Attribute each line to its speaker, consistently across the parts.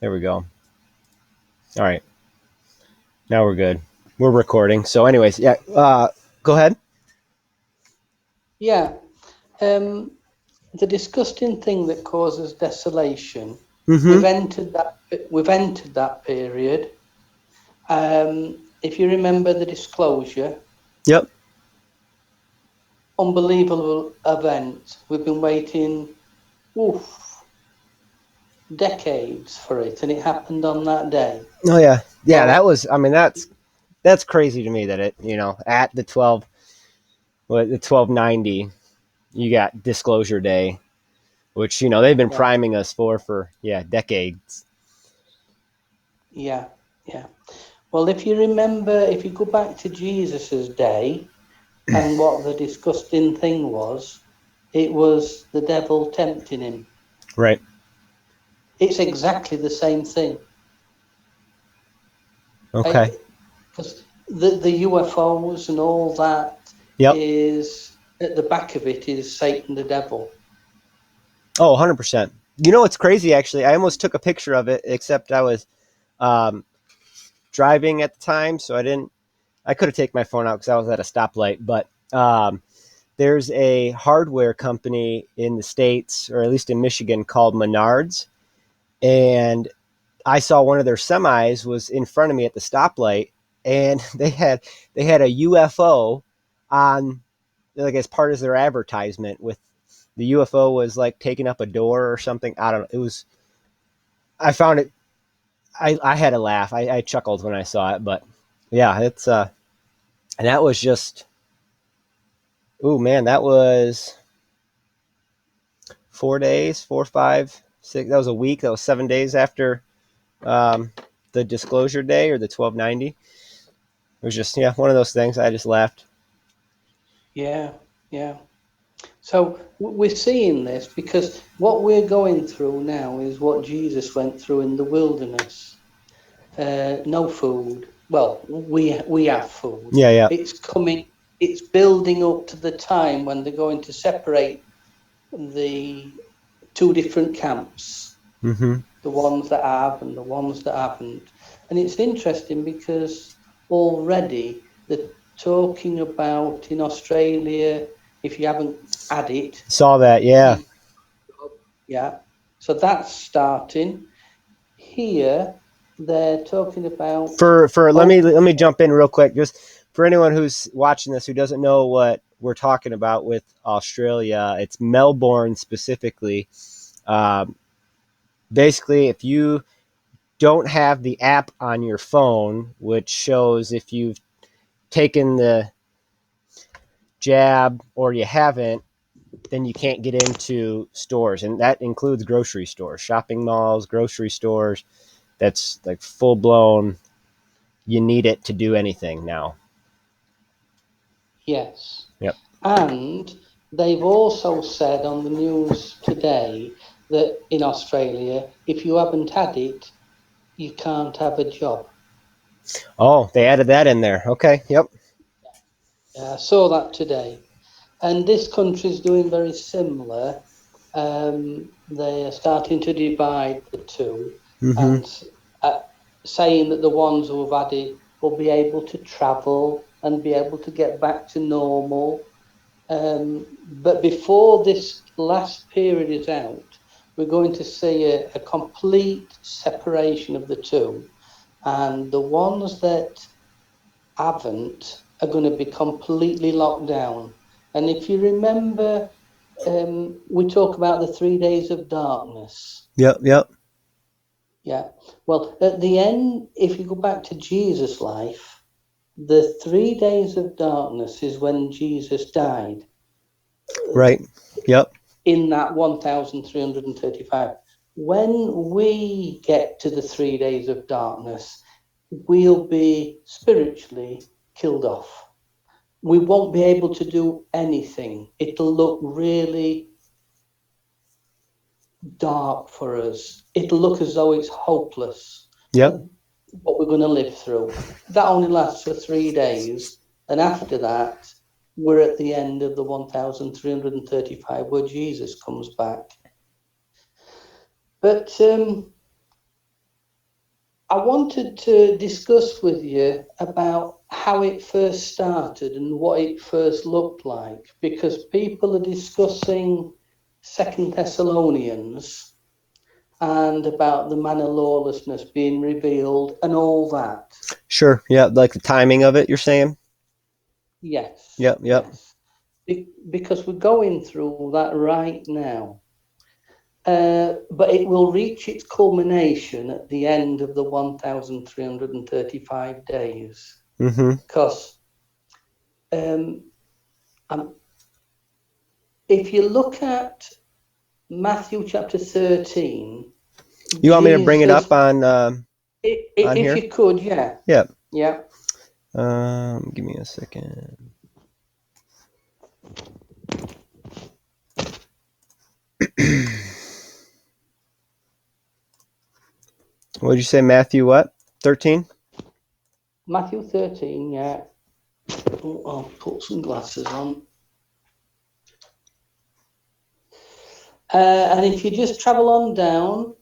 Speaker 1: There we go. All right. Now we're good. We're recording. So, anyways, yeah. Go ahead.
Speaker 2: Yeah. The disgusting thing that causes desolation.
Speaker 1: Mm-hmm.
Speaker 2: We've entered that. We've entered that period. If you remember the disclosure,
Speaker 1: Yep.
Speaker 2: unbelievable event. We've been waiting, oof, decades for it, and it happened on that day.
Speaker 1: Oh yeah. Yeah.
Speaker 2: Well,
Speaker 1: That was. I mean, that's crazy to me that it. At the 1290, you got Disclosure Day, which they've been
Speaker 2: yeah,
Speaker 1: priming us for decades.
Speaker 2: yeah, yeah. Well, if you remember, if you go back to Jesus's day and what the disgusting thing was, it was the devil tempting him.
Speaker 1: Right.
Speaker 2: It's exactly the same thing.
Speaker 1: Okay.
Speaker 2: Because the UFOs and all that
Speaker 1: Yep.
Speaker 2: is at the back of it is Satan the devil.
Speaker 1: Oh, 100%. You know what's crazy? Actually, I almost took a picture of it, except I was um, driving at the time, so I didn't. I could have taken my phone out because I was at a stoplight. But there's a hardware company in the States, or at least in Michigan, called Menards, and I saw one of their semis was in front of me at the stoplight, and they had a UFO on, like, as part of their advertisement. With the UFO was like taking up a door or something. I don't know. It was. I found it. I had a laugh. I chuckled when I saw it, but yeah, it's and that was just. Oh man, that was 4 days, 4, 5, 6. That was a week. That was 7 days after um, the Disclosure Day, or the 1290. It was just, yeah, one of those things. I just laughed.
Speaker 2: Yeah, yeah. So we're seeing this because what we're going through now is what Jesus went through in the wilderness. No food. Well, we have food.
Speaker 1: Yeah, yeah.
Speaker 2: It's coming. It's building up to the time when they're going to separate the two different camps,
Speaker 1: Mm-hmm.
Speaker 2: the ones that have and the ones that haven't. And it's interesting because already they're talking about in Australia, if you haven't had it,
Speaker 1: Saw that. Yeah.
Speaker 2: you, yeah. So that's starting. Here, they're talking about
Speaker 1: For let me
Speaker 2: open.
Speaker 1: let me jump in real quick. Just for anyone who's watching this who doesn't know what we're talking about with Australia, it's Melbourne specifically. Um, Basically, if you don't have the app on your phone, which shows if you've taken the jab or you haven't, then you can't get into stores, and that includes grocery stores, shopping malls, grocery stores. That's like full blown. You need it to do anything now.
Speaker 2: Yes.
Speaker 1: Yep.
Speaker 2: And they've also said on the news today that in Australia, if you haven't had it, you can't have a job.
Speaker 1: Oh, they added that in there. Okay. Yep.
Speaker 2: I saw that today. And this country is doing very similar. They are starting to divide the two
Speaker 1: Mm-hmm.
Speaker 2: and uh, saying that the ones who have had it will be able to travel and be able to get back to normal. But before this last period is out, we're going to see a complete separation of the two. And the ones that haven't are going to be completely locked down. And if you remember, we talk about the 3 days of darkness.
Speaker 1: Yep. Yep.
Speaker 2: Yeah. Well, at the end, if you go back to Jesus' life, the 3 days of darkness is when Jesus died
Speaker 1: Right. Yep.
Speaker 2: in that 1335. When we get to the 3 days of darkness, we'll be spiritually killed off. We won't be able to do anything. It'll look really dark for us. It'll look as though it's hopeless,
Speaker 1: Yep.
Speaker 2: what we're going to live through. That only lasts for 3 days. And after that, we're at the end of the 1335 where Jesus comes back. But I wanted to discuss with you about how it first started and what it first looked like, because people are discussing Second Thessalonians and about the man of lawlessness being revealed and all that.
Speaker 1: Sure. Yeah, like the timing of it, you're saying?
Speaker 2: Yes,
Speaker 1: Yep, yep.
Speaker 2: yes. Because we're going through that right now. But it will reach its culmination at the end of the 1,335 days.
Speaker 1: Mm-hmm.
Speaker 2: Because if you look at Matthew chapter 13,
Speaker 1: You want me to bring it
Speaker 2: Jesus,
Speaker 1: up on
Speaker 2: if
Speaker 1: here?
Speaker 2: you could, yeah,
Speaker 1: Yeah.
Speaker 2: yeah.
Speaker 1: Give me a second. What did you say, Matthew? What? 13?
Speaker 2: Matthew 13, yeah. Oh, I'll put some glasses on. And if you just travel on down,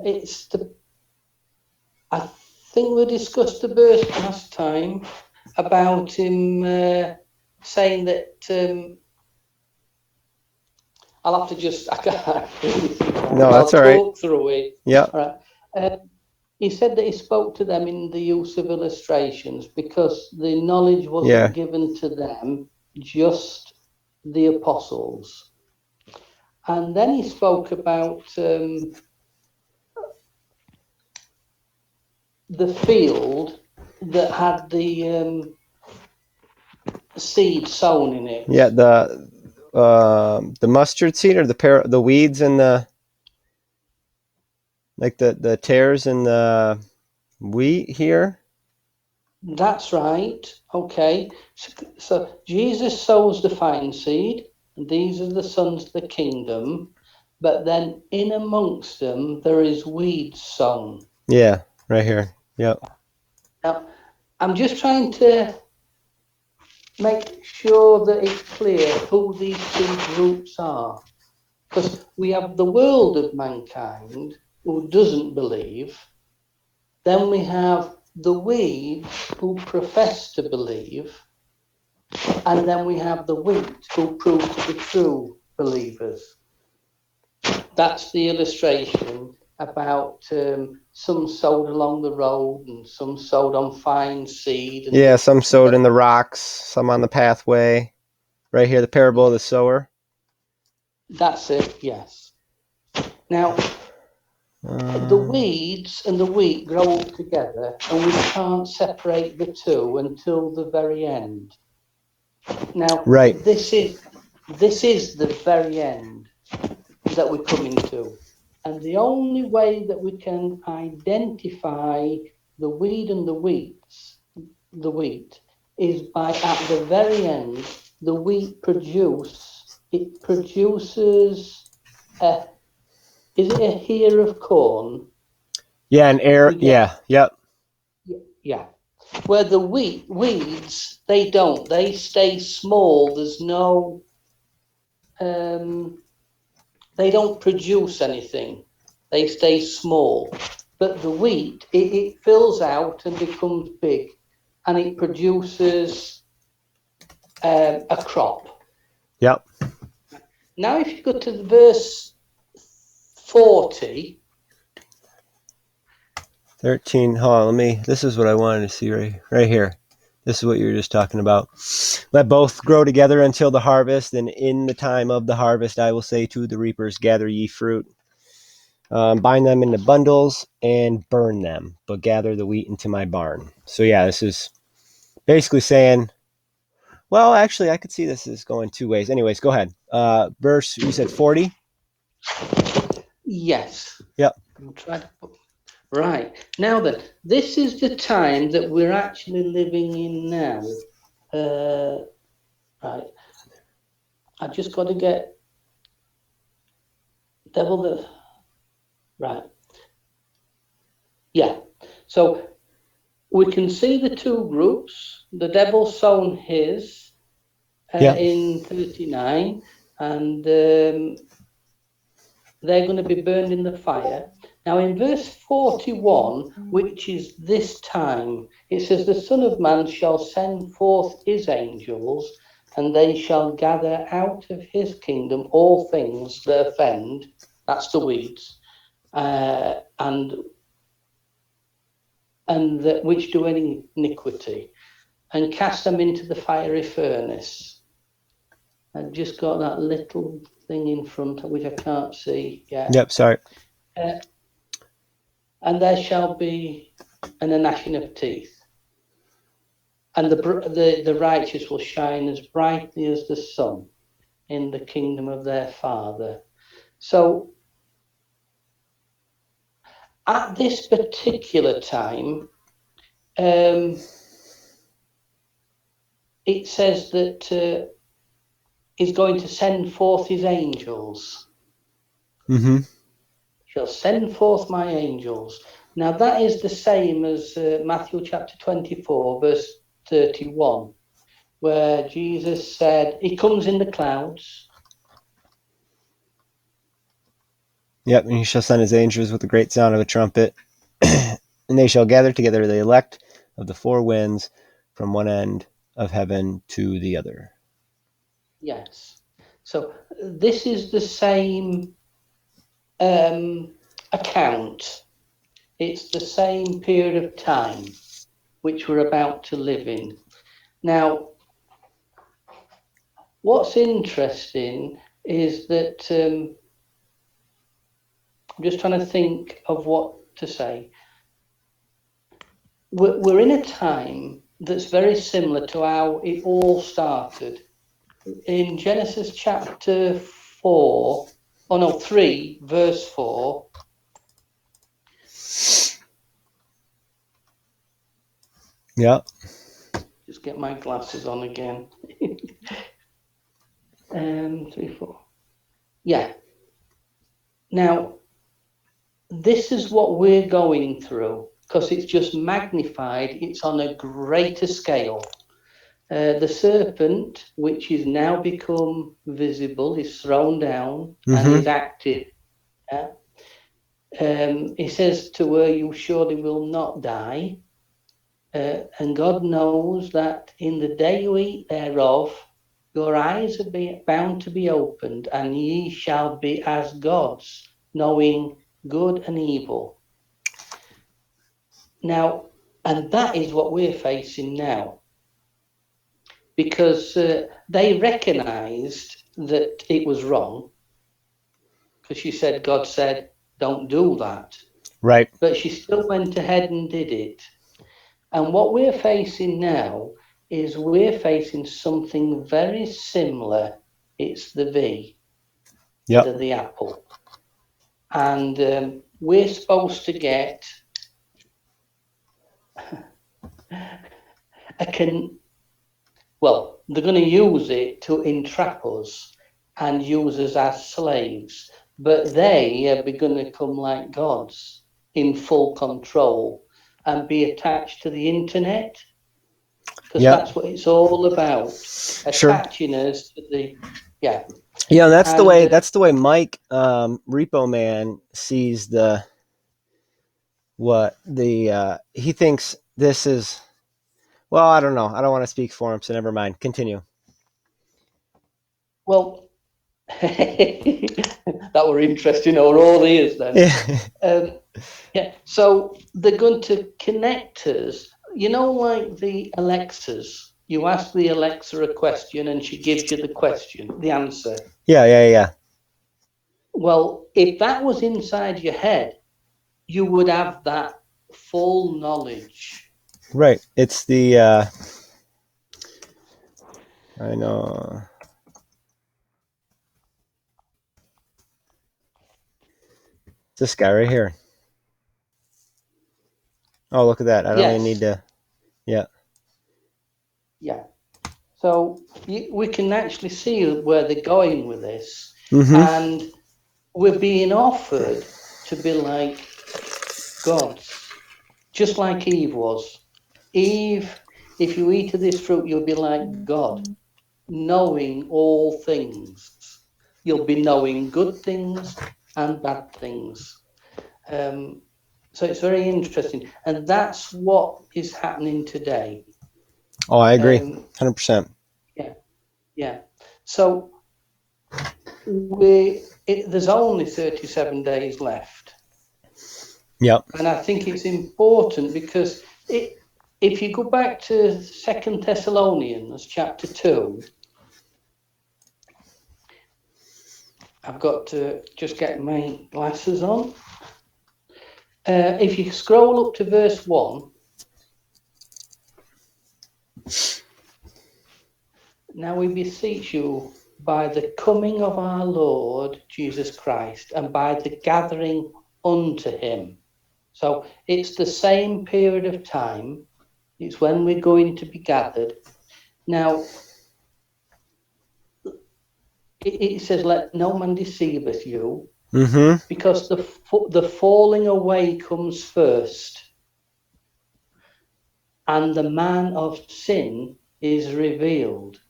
Speaker 2: it's the. I think we discussed the verse last time about him saying that. I'll have to just. I can't really think about it.
Speaker 1: No, that's
Speaker 2: I'll
Speaker 1: all right.
Speaker 2: talk through it.
Speaker 1: Yep.
Speaker 2: All right. He said that he spoke to them in the use of illustrations because the knowledge
Speaker 1: Yeah.
Speaker 2: wasn't given to them, just the apostles. And then he spoke about the field that had the seed sown in it.
Speaker 1: Yeah, the mustard seed or the weeds and the tares and the wheat here.
Speaker 2: That's right. Okay. So Jesus sows the fine seed, and these are the sons of the kingdom. But then in amongst them, there is weeds sown.
Speaker 1: Yeah, right here. Yep.
Speaker 2: Now, I'm just trying to make sure that it's clear who these two groups are. Because we have the world of mankind who doesn't believe. Then we have the weeds who profess to believe. And then we have the wheat who prove to be true believers. That's the illustration about some sowed along the road and some sowed on fine seed.
Speaker 1: Yeah, some sowed in the rocks, some on the pathway. Right here, the parable of the sower.
Speaker 2: That's it, yes. Now, the weeds and the wheat grow up together, and we can't separate the two until the very end. Now,
Speaker 1: right.
Speaker 2: this is the very end that we're coming to. And the only way that we can identify the weed and the wheat is by at the very end, the wheat produces is it a ear of corn?
Speaker 1: Yeah, an air.
Speaker 2: We get,
Speaker 1: Yeah, yep.
Speaker 2: yeah. Where the weeds, they don't. They stay small. There's no, they don't produce anything. They stay small. But the wheat, it fills out and becomes big, and it produces a crop.
Speaker 1: Yep.
Speaker 2: Now, if you go to verse 40.
Speaker 1: 13. Hold on, this is what I wanted to see right here. This is what you were just talking about. Let both grow together until the harvest, and in the time of the harvest I will say to the reapers, gather ye fruit. Bind them into bundles and burn them, but gather the wheat into my barn. So yeah, this is basically saying, well, actually, I could see this is going two ways. Anyways, go ahead. Verse, you said 40?
Speaker 2: Yes.
Speaker 1: Yep.
Speaker 2: I'm trying to put, right. Now then, this is the time that we're actually living in now. Right. I just got to get devil the right. Yeah. So we can see the two groups. The devil sown his
Speaker 1: Yep.
Speaker 2: in 39, and they're going to be burned in the fire. Now, in verse 41, which is this time, it says, "The Son of Man shall send forth his angels, and they shall gather out of his kingdom all things that offend," that's the weeds, and that which do any iniquity, and cast them into the fiery furnace. I've just got that little thing in front which I can't see yet.
Speaker 1: Yep, sorry.
Speaker 2: And there shall be a gnashing of teeth, and the righteous will shine as brightly as the sun in the kingdom of their Father. So at this particular time, it says that he's going to send forth his angels.
Speaker 1: Mm-hmm.
Speaker 2: Shall send forth my angels. Now that is the same as Matthew chapter 24, verse 31, where Jesus said, he comes in the clouds.
Speaker 1: Yep, and he shall send his angels with the great sound of a trumpet, and they shall gather together the elect of the four winds from one end of heaven to the other.
Speaker 2: Yes. So this is the same account. It's the same period of time which we're about to live in. Now, what's interesting is that I'm just trying to think of what to say. We're in a time that's very similar to how it all started. In Genesis chapter 3, verse 4.
Speaker 1: Yeah.
Speaker 2: Just get my glasses on again. 3, 4. Yeah. Now, this is what we're going through because it's just magnified. It's on a greater scale. The serpent, which is now become visible, is thrown down and is active. Yeah? He says to her, "You surely will not die." And God knows that in the day you eat thereof, your eyes are bound to be opened, and ye shall be as gods, knowing good and evil. Now, and that is what we're facing now, because they recognized that it was wrong, because God said, "Don't do that."
Speaker 1: Right.
Speaker 2: But she still went ahead and did it. And what we're facing now is we're facing something very similar. It's the V, the apple. And we're supposed to get they're going to use it to entrap us and use us as slaves. But they are going to come like gods in full control and be attached to the internet, because that's what it's all about, attaching us to the
Speaker 1: Yeah, that's the way Mike Repo Man sees he thinks this is, well, I don't know. I don't want to speak for him, so never mind. Continue.
Speaker 2: Well, that were interesting, or all ears then. So they're going to connect us, like the Alexas. You ask the Alexa a question and she gives you the answer.
Speaker 1: Yeah.
Speaker 2: Well, if that was inside your head, you would have that full knowledge.
Speaker 1: Right. It's the I know. This guy right here. Oh, look at that. I don't even need to. Yeah.
Speaker 2: Yeah. So we can actually see where they're going with this. And we're being offered to be like gods, just like Eve was. Eve, if you eat of this fruit, you'll be like God, knowing all things. You'll be knowing good things and bad things. Um, so it's very interesting, and that's what is happening today.
Speaker 1: Oh, I agree,
Speaker 2: Um,
Speaker 1: 100%.
Speaker 2: yeah, yeah. So there's only 37 days left,
Speaker 1: Yep.
Speaker 2: and I think it's important because if you go back to Second Thessalonians chapter 2, I've got to just get my glasses on. If you scroll up to verse 1, now we beseech you by the coming of our Lord Jesus Christ and by the gathering unto him. So it's the same period of time. It's when we're going to be gathered. Now, it says, let no man deceiveth you,
Speaker 1: Mm-hmm.
Speaker 2: because the falling away comes first, and the man of sin is revealed.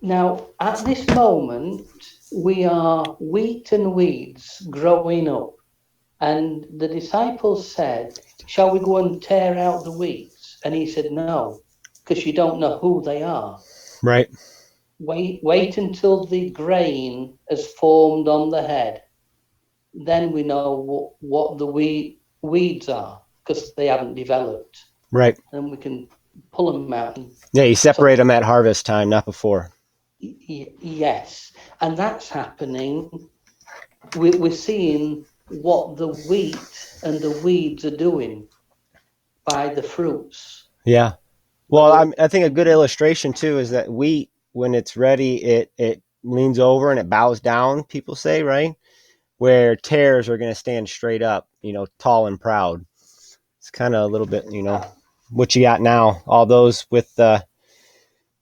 Speaker 2: Now, at this moment, we are wheat and weeds growing up. And the disciples said, shall we go and tear out the weeds? And he said, no, because you don't know who they are.
Speaker 1: Right.
Speaker 2: Wait until the grain has formed on the head. Then we know what the weeds are, because they haven't developed.
Speaker 1: Right.
Speaker 2: And we can pull them out.
Speaker 1: Yeah, you
Speaker 2: So,
Speaker 1: separate them at harvest time, not before.
Speaker 2: yes. And that's happening. We're seeing what the wheat and the weeds are doing by the fruits.
Speaker 1: Yeah. Well,
Speaker 2: Whether
Speaker 1: I think a good illustration too is that wheat, when it's ready, it leans over and it bows down. People say, right? Where tares are going to stand straight up, tall and proud. It's kind of a little bit, what you got now. All those with, well,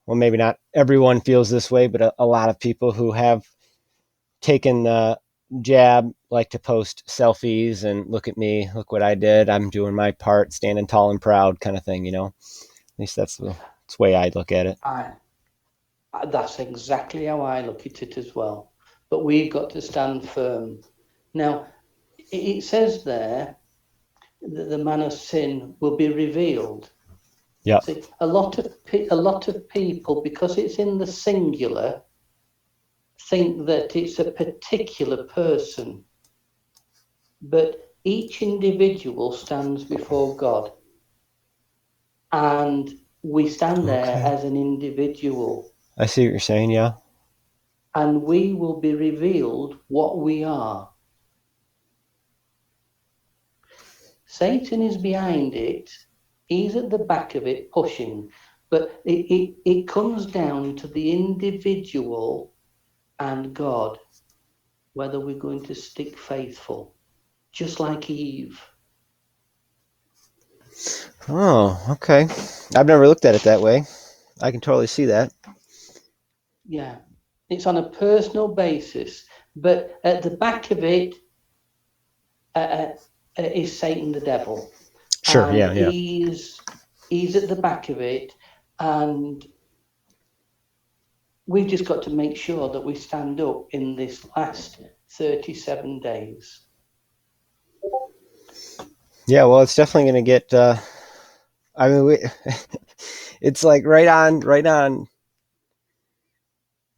Speaker 1: maybe not everyone feels this way, but a lot of people who have taken the jab like to post selfies and look at me, look what I did. I'm doing my part, standing tall and proud, kind of thing. At least that's the way I look at it.
Speaker 2: that's exactly how I look at it as well. But we've got to stand firm. Now, it says there that the man of sin will be revealed.
Speaker 1: Yeah.
Speaker 2: See, a lot of people, because it's in the singular, think that it's a particular person, but each individual stands before God, and we stand there
Speaker 1: Okay.
Speaker 2: as an individual,
Speaker 1: I see what you're saying. Yeah.
Speaker 2: and we will be revealed what we are. Satan is behind it. He's at the back of it pushing, but it comes down to the individual and God, whether we're going to stick faithful, just like Eve.
Speaker 1: Oh, okay. I've never looked at it that way. I can totally see that.
Speaker 2: Yeah, it's on a personal basis, but at the back of it is Satan, the devil,
Speaker 1: Sure.
Speaker 2: and
Speaker 1: Yeah. Yeah.
Speaker 2: he's at the back of it, and we've just got to make sure that we stand up in this last 37 days.
Speaker 1: Yeah. Well, it's definitely going to get. I mean, it's like right on, right on.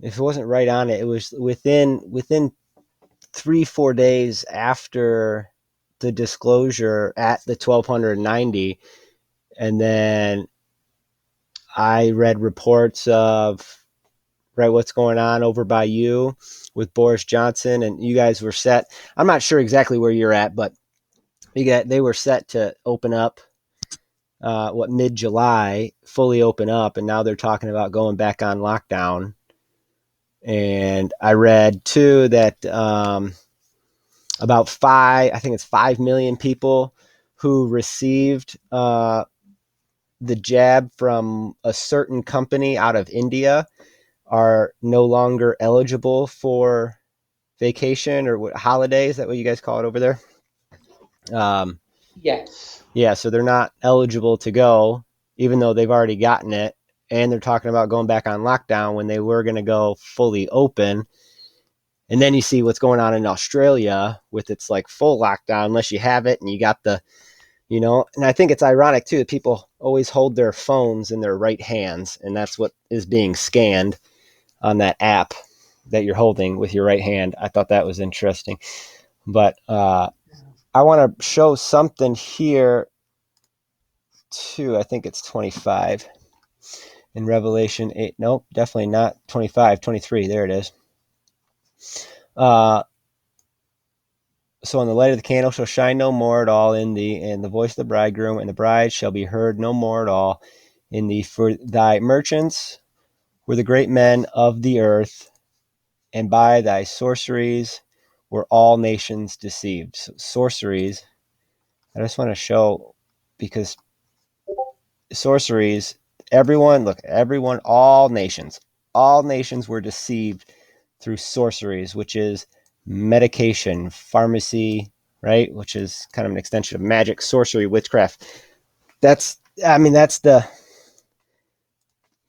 Speaker 1: If it wasn't right on it, it was within 3-4 days after the disclosure at the 1290, and then I read reports of right what's going on over by you with Boris Johnson, and you guys were set. I'm not sure exactly where you're at, but they were set to open up mid-July, fully open up, and now they're talking about going back on lockdown. And I read too that about I think it's 5 million people who received the jab from a certain company out of India are no longer eligible for vacation or holiday. Is that what you guys call it over there? Um,
Speaker 2: Yes.
Speaker 1: yeah, so they're not eligible to go, even though they've already gotten it. And they're talking about going back on lockdown when they were going to go fully open. And then you see what's going on in Australia with its like full lockdown unless you have it and you got the, and I think it's ironic too that people always hold their phones in their right hands, and that's what is being scanned on that app that you're holding with your right hand. I thought that was interesting. But I want to show something here too. I think it's 25 in Revelation 8. Nope, definitely not 25, 23. There it is. Uh, so in the light of the candle shall shine no more at all in thee, and the voice of the bridegroom and the bride shall be heard no more at all in thee. For thy merchants were the great men of the earth, and by thy sorceries were all nations deceived. So sorceries, I just want to show, because sorceries, everyone, all nations were deceived through sorceries, which is medication, pharmacy, right? Which is kind of an extension of magic, sorcery, witchcraft. That's the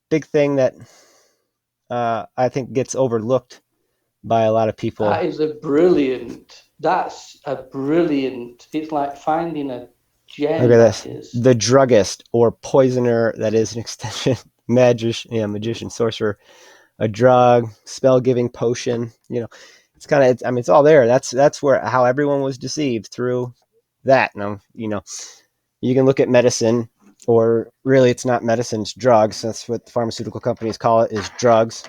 Speaker 1: big thing that I think gets overlooked by a lot of people.
Speaker 2: That is a brilliant. That's a brilliant. It's like finding a
Speaker 1: Look
Speaker 2: gem.
Speaker 1: at
Speaker 2: That
Speaker 1: this.
Speaker 2: is.
Speaker 1: The druggist or poisoner, that is an extension, magician, sorcerer, a drug, spell giving potion. It's kind of, it's all there. That's where how everyone was deceived through that. Now, you can look at medicine, or really, it's not medicine, it's drugs. That's what the pharmaceutical companies call it, is drugs.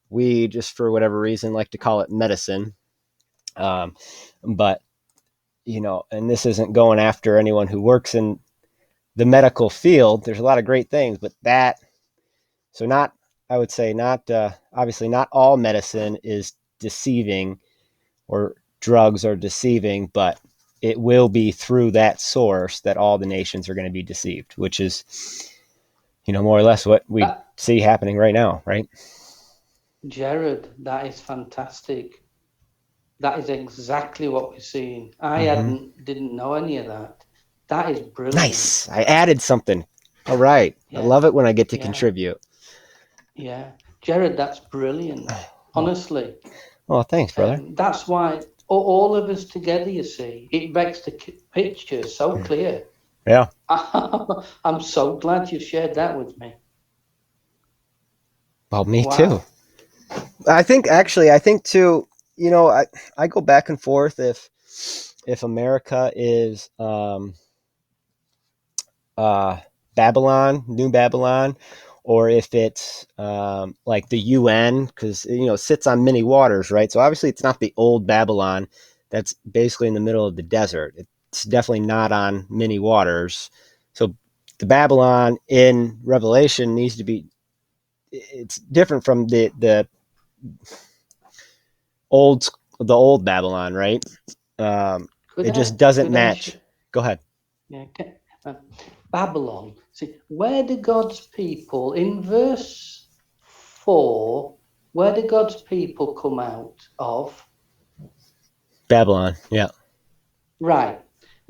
Speaker 1: We just, for whatever reason, like to call it medicine. Um, but and this isn't going after anyone who works in the medical field. There's a lot of great things, but not, I would say, not obviously not all medicine is deceiving, or drugs are deceiving, but it will be through that source that all the nations are going to be deceived, which is, more or less what we
Speaker 2: That
Speaker 1: see happening right now, right?
Speaker 2: Jared, that is fantastic. That is exactly what we're seeing. I
Speaker 1: Mm-hmm.
Speaker 2: didn't know any of that. That is brilliant.
Speaker 1: Nice. I added something. All right. I
Speaker 2: Yeah,
Speaker 1: love it when I get to
Speaker 2: yeah,
Speaker 1: contribute.
Speaker 2: yeah. Jared, that's brilliant.
Speaker 1: Well,
Speaker 2: Honestly,
Speaker 1: well, thanks, brother.
Speaker 2: that's why all of us together, you see, it makes the picture so clear.
Speaker 1: Yeah.
Speaker 2: I'm so glad you shared that with me.
Speaker 1: Well, me too.
Speaker 2: Wow.
Speaker 1: I think too, I go back and forth if America is uh, Babylon, New Babylon, or if it's like the UN, because it sits on many waters, right? So obviously, it's not the old Babylon that's basically in the middle of the desert. It's definitely not on many waters. So the Babylon in Revelation needs to be. It's different from old the old Babylon, right?
Speaker 2: Could
Speaker 1: It
Speaker 2: I
Speaker 1: just doesn't
Speaker 2: could I
Speaker 1: match. Go ahead.
Speaker 2: yeah, uh, Babylon. See, where do God's people in verse 4, where do God's people come out of?
Speaker 1: Babylon. Yeah.
Speaker 2: Right.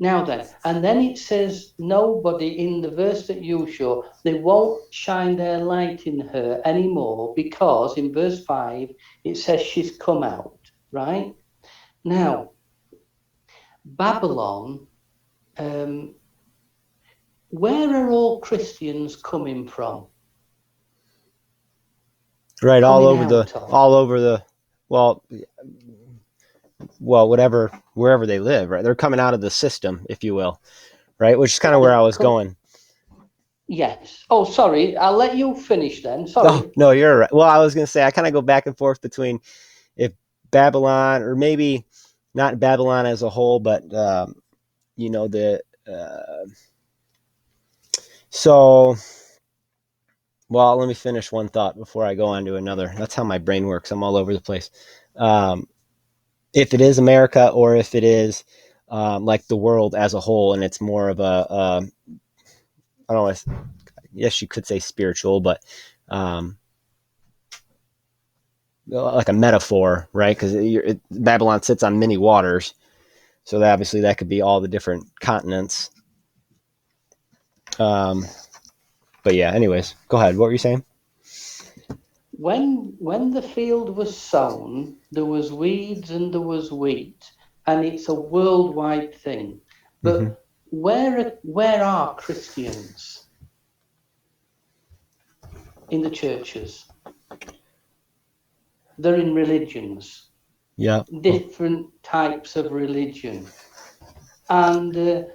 Speaker 2: Now then, and then it says nobody in the verse that you show, they won't shine their light in her anymore because in verse 5 it says she's come out, right? Now, Babylon, um, where are all Christians coming from?
Speaker 1: Right.
Speaker 2: Coming out of?
Speaker 1: All over the, well, whatever, wherever they live, right? They're coming out of the system, if you will, right? Which is kind of where I was
Speaker 2: Come,
Speaker 1: going.
Speaker 2: yes. Oh, sorry. I'll let you finish then.
Speaker 1: Oh,
Speaker 2: Sorry.
Speaker 1: no, you're right. Well, I was going to say, I kind of go back and forth between if Babylon, or maybe not Babylon as a whole, but, the, so, well, let me finish one thought before I go on to another. That's how my brain works. I'm all over the place. Um, if it is America, or if it is like the world as a whole, and it's more of I don't know, yes, you could say spiritual, but um, like a metaphor, right? Because Babylon sits on many waters, so that obviously that could be all the different continents. Um, but yeah, anyways, go ahead. What were you saying?
Speaker 2: when the field was sown, there was weeds and there was wheat, and it's a worldwide thing.
Speaker 1: Hmm.
Speaker 2: But where are Christians in the churches? They're in religions,
Speaker 1: Yeah.
Speaker 2: different types of religion, and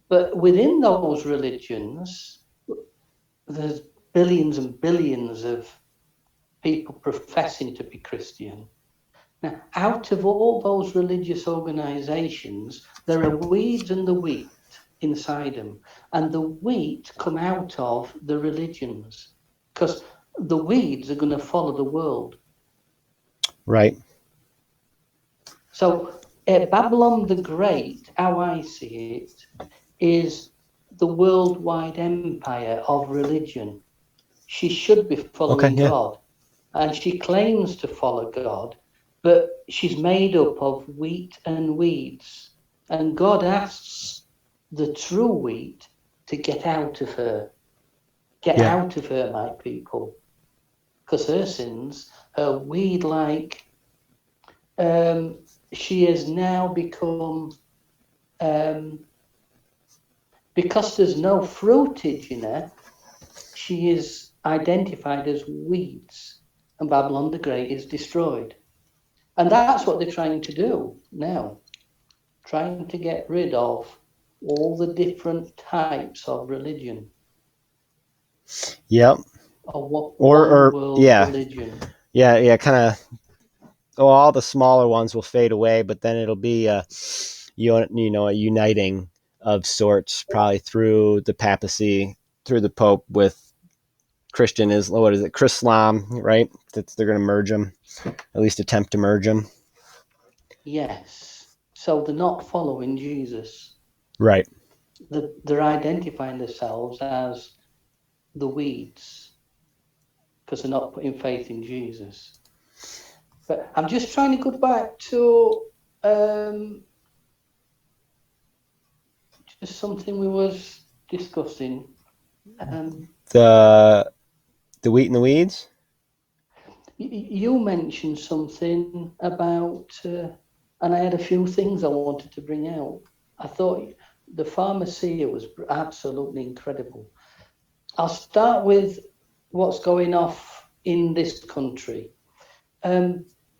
Speaker 2: but within those religions, there's billions and billions of people professing to be Christian. Now, out of all those religious organizations, there are weeds and the wheat inside them. And the wheat come out of the religions because the weeds are going to follow the world.
Speaker 1: Right.
Speaker 2: So, Babylon the Great, how I see it, is the worldwide empire of religion. She should be
Speaker 1: Okay.
Speaker 2: following
Speaker 1: Yeah.
Speaker 2: God, and she claims to follow God, but she's made up of wheat and weeds. And God asks the true wheat to get out of her. Get
Speaker 1: Yeah.
Speaker 2: out of her, my people, because her sins, her weed like, she has now become, um, because there's no fruitage in her, she is identified as weeds, and Babylon the Great is destroyed. And that's what they're trying to do now, trying to get rid of all the different types of religion,
Speaker 1: Yep.
Speaker 2: of what one
Speaker 1: Or
Speaker 2: world
Speaker 1: yeah,
Speaker 2: religion.
Speaker 1: yeah, yeah. Kind of. Oh, all the smaller ones will fade away, but then it'll be a uniting of sorts, probably through the papacy, through the Pope with Christian Islam. What is it, Chrislam? Right? They're going to merge them, at least attempt to merge them.
Speaker 2: Yes. So they're not following Jesus.
Speaker 1: Right.
Speaker 2: They're identifying themselves as the weeds because they're not putting faith in Jesus. But I'm just trying to go back to um, just something we was discussing. Um,
Speaker 1: The the wheat and the weeds.
Speaker 2: you mentioned something about, and I had a few things I wanted to bring out. I thought the pharmacia was absolutely incredible. I'll start with what's going off in this country.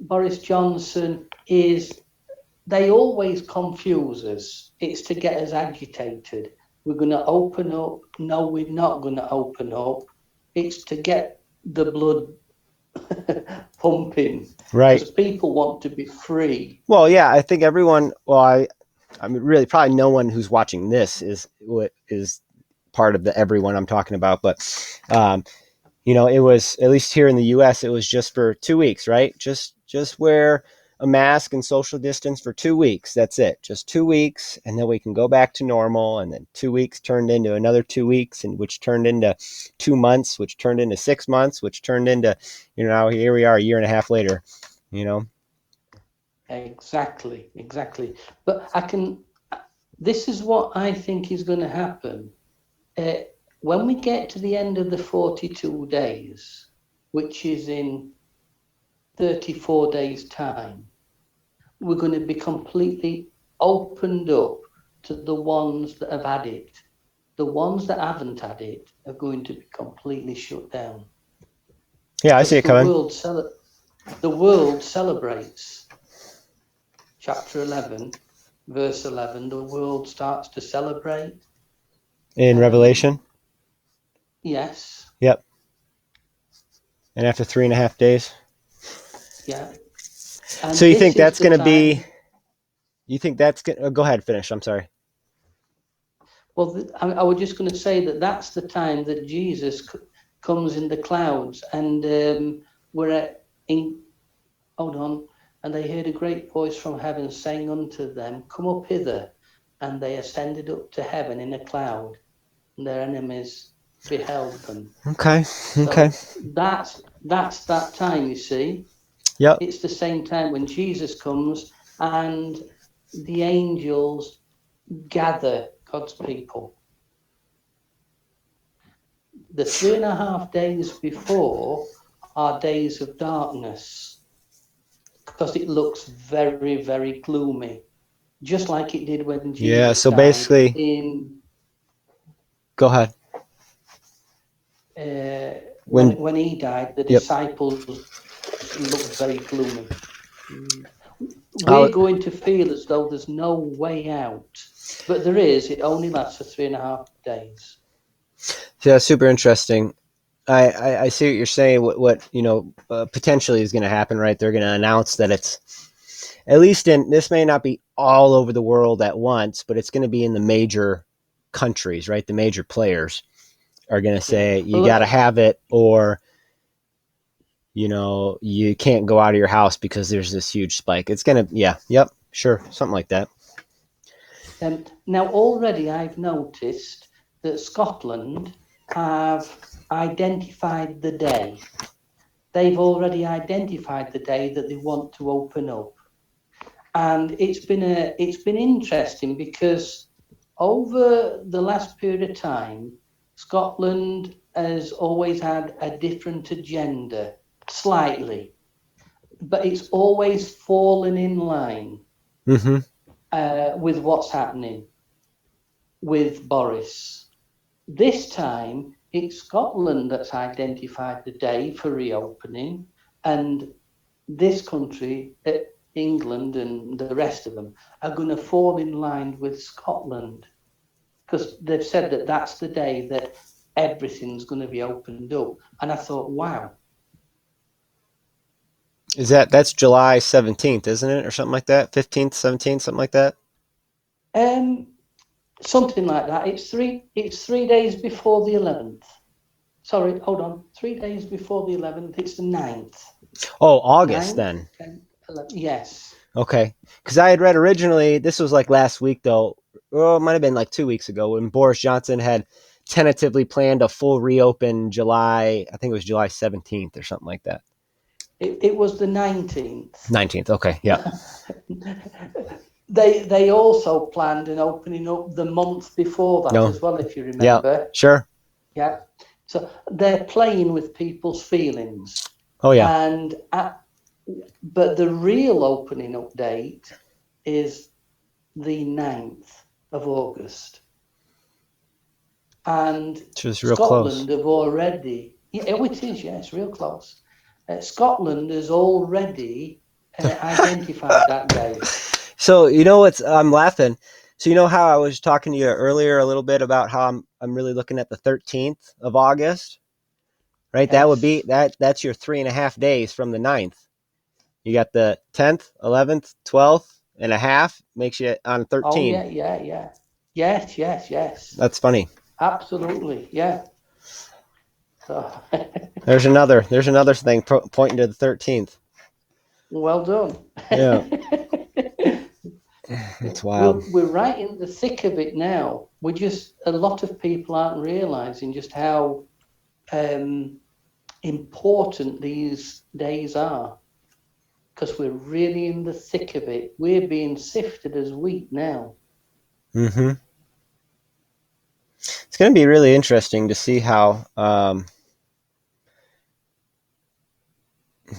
Speaker 2: Boris Johnson is, they always confuse us. It's to get us agitated. We're going to open up. No, we're not going to open up. It's to get the blood pumping
Speaker 1: Right.
Speaker 2: because people want to be free.
Speaker 1: Well, yeah. I think everyone. Well, I mean, really, probably no one who's watching this is part of the everyone I'm talking about, but um, it was at least here in the U.S. It was just for 2 weeks, right? Just wear a mask and social distance for 2 weeks. That's it, just 2 weeks, and then we can go back to normal. And then 2 weeks turned into another 2 weeks, and which turned into 2 months, which turned into 6 months, which turned into now here we are a year and a half later. You know.
Speaker 2: Exactly, exactly. But I can. This is what I think is going to happen. Uh, when we get to the end of the 42 days, which is in 34 days' time, we're going to be completely opened up to the ones that have had it. The ones that haven't had it are going to be completely shut down
Speaker 1: Yeah, I see
Speaker 2: because
Speaker 1: it coming.
Speaker 2: the world celebrates. Chapter 11, verse 11, the world starts to celebrate.
Speaker 1: In
Speaker 2: Um,
Speaker 1: Revelation.
Speaker 2: yes,
Speaker 1: Yep. And after 3.5 days.
Speaker 2: yeah.
Speaker 1: So
Speaker 2: And
Speaker 1: you think
Speaker 2: this is
Speaker 1: that's
Speaker 2: the
Speaker 1: going to be?
Speaker 2: time.
Speaker 1: You think that's going? Go ahead, finish. I'm sorry.
Speaker 2: Well, I was just going to say that that's the time that Jesus comes in the clouds, and we're in. Hold on. And they heard a great voice from heaven saying unto them, Come up hither. And they ascended up to heaven in a cloud, and their enemies beheld them.
Speaker 1: Okay. Okay.
Speaker 2: So that's that time, you see.
Speaker 1: Yep.
Speaker 2: It's the same time when Jesus comes and the angels gather God's people. The 3.5 days before are days of darkness because it looks very, very gloomy, just like it did when
Speaker 1: Yeah.
Speaker 2: Jesus
Speaker 1: So
Speaker 2: died
Speaker 1: basically,
Speaker 2: in
Speaker 1: go ahead.
Speaker 2: when
Speaker 1: When,
Speaker 2: he died, the
Speaker 1: yep.
Speaker 2: disciples looked very gloomy. Mm.
Speaker 1: I,
Speaker 2: We're going to feel as though there's no way out, but there is. It only lasts for 3.5 days.
Speaker 1: yeah, super interesting. I see what you're saying. What potentially is going to happen, right? They're going to announce that it's at least in this may not be all over the world at once, but it's going to be in the major countries, right? The major players are going to
Speaker 2: Yeah.
Speaker 1: say you
Speaker 2: Well,
Speaker 1: got
Speaker 2: look,
Speaker 1: to have it, or you can't go out of your house because there's this huge spike. It's going to, yeah, yep, sure, something like that.
Speaker 2: now already I've noticed that Scotland have identified the day. They've already identified the day that they want to open up, and it's been interesting because over the last period of time, Scotland has always had a different agenda, slightly, but it's always fallen in line
Speaker 1: Mm-hmm.
Speaker 2: with what's happening with Boris. This time, it's Scotland that's identified the day for reopening, and this country, England, and the rest of them are going to fall in line with Scotland because they've said that that's the day that everything's going to be opened up. And I thought, wow,
Speaker 1: That's July 17th, isn't it, or something like that? 15th, 17th, something like that.
Speaker 2: um, something like that. It's 3 days before the 11th. Sorry, hold on. 3 days before the 11th. It's the 9th.
Speaker 1: Oh, August
Speaker 2: 9th,
Speaker 1: then.
Speaker 2: 10th, 11th. Yes.
Speaker 1: Okay, because I had read originally. This was like last week though. Oh, it might have been like 2 weeks ago when Boris Johnson had tentatively planned a full reopen July. I think it was July 17th or something like that.
Speaker 2: It was the 19th.
Speaker 1: 19th. Okay. Yeah.
Speaker 2: They also planned an opening up the month before that
Speaker 1: No.
Speaker 2: as well, if you
Speaker 1: Yeah.
Speaker 2: remember.
Speaker 1: Sure.
Speaker 2: Yeah. So they're playing with people's feelings.
Speaker 1: Oh yeah.
Speaker 2: And but the real opening update is the 9th of August. And
Speaker 1: She was real close.
Speaker 2: Scotland have already, yeah, oh, it is, yeah, it's real close. Scotland has already identified that day.
Speaker 1: So what's I'm laughing. So how I was talking to you earlier a little bit about how I'm really looking at the 13th of August, right? That would be
Speaker 2: Yes.
Speaker 1: that's your 3.5 days from the 9th. You got the 10th, 11th, 12th and a half makes you on
Speaker 2: Oh,
Speaker 1: 13.
Speaker 2: yeah, yeah, yeah. Yes, yes, yes.
Speaker 1: That's funny.
Speaker 2: Absolutely, yeah. So,
Speaker 1: There's another thing pointing to the 13th.
Speaker 2: well done.
Speaker 1: Yeah, it's wild.
Speaker 2: We're right in the thick of it now. A lot of people aren't realizing just how important these days are because we're really in the thick of it. We're being sifted as wheat now.
Speaker 1: Mm-hmm. It's going to be really interesting to see how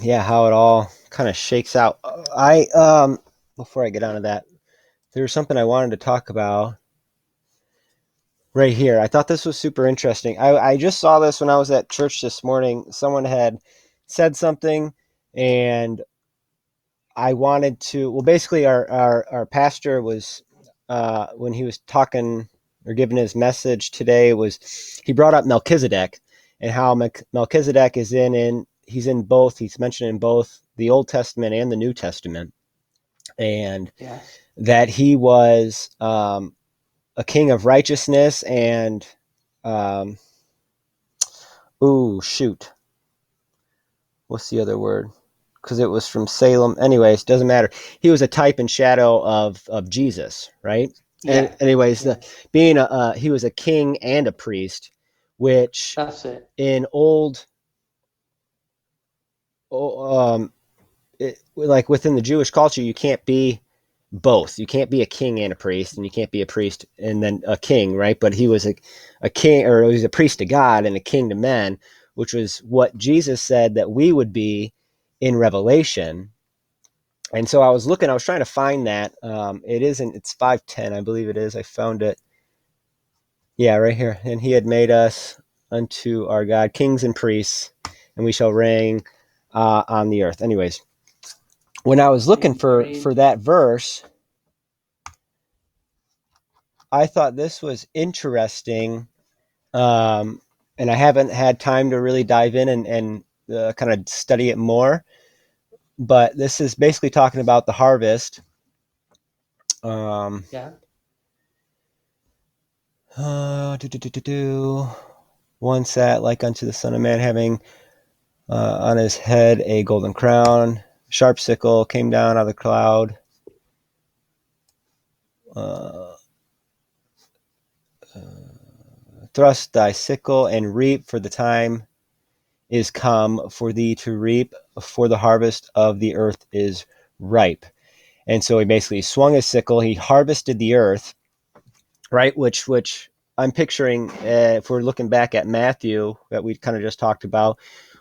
Speaker 1: yeah, how it all kind of shakes out. I before I get onto that, there's something I wanted to talk about right here. I thought this was super interesting. I just saw this when I was at church this morning. Someone had said something, and I wanted to. Well, basically, our pastor was when he was talking or giving his message today was he brought up Melchizedek and how Melchizedek is in he's in both. He's mentioned in both the Old Testament and the New Testament, and
Speaker 2: Yes.
Speaker 1: that he was a king of righteousness and um, ooh shoot, what's the other word? Because it was from Salem. Anyways, doesn't matter. He was a type and shadow of Jesus, right? And
Speaker 2: Yeah.
Speaker 1: anyways,
Speaker 2: Yes.
Speaker 1: being he was a king and a priest, which
Speaker 2: That's it.
Speaker 1: in old, um, like within the Jewish culture, you can't be both. You can't be a king and a priest, and you can't be a priest and then a king, right? But he was a king, or he was a priest to God and a king to men, which was what Jesus said that we would be in Revelation. And so I was trying to find that. It isn't, it's 5:10, I believe it is. I found it. Yeah, right here. And he had made us unto our God kings and priests, and we shall reign on the earth. Anyways, when I was looking for that verse, I thought this was interesting, and I haven't had time to really dive in and kind of study it more. But this is basically talking about the harvest. Um,
Speaker 2: Yeah.
Speaker 1: One sat like unto the Son of Man, having on his head a golden crown. Sharp sickle came down out of the cloud. Uh, Thrust thy sickle and reap, for the time is come for thee to reap, for the harvest of the earth is ripe. And so he basically swung his sickle. He harvested the earth, right? Which I'm picturing, if we're looking back at Matthew that we kind of just talked about,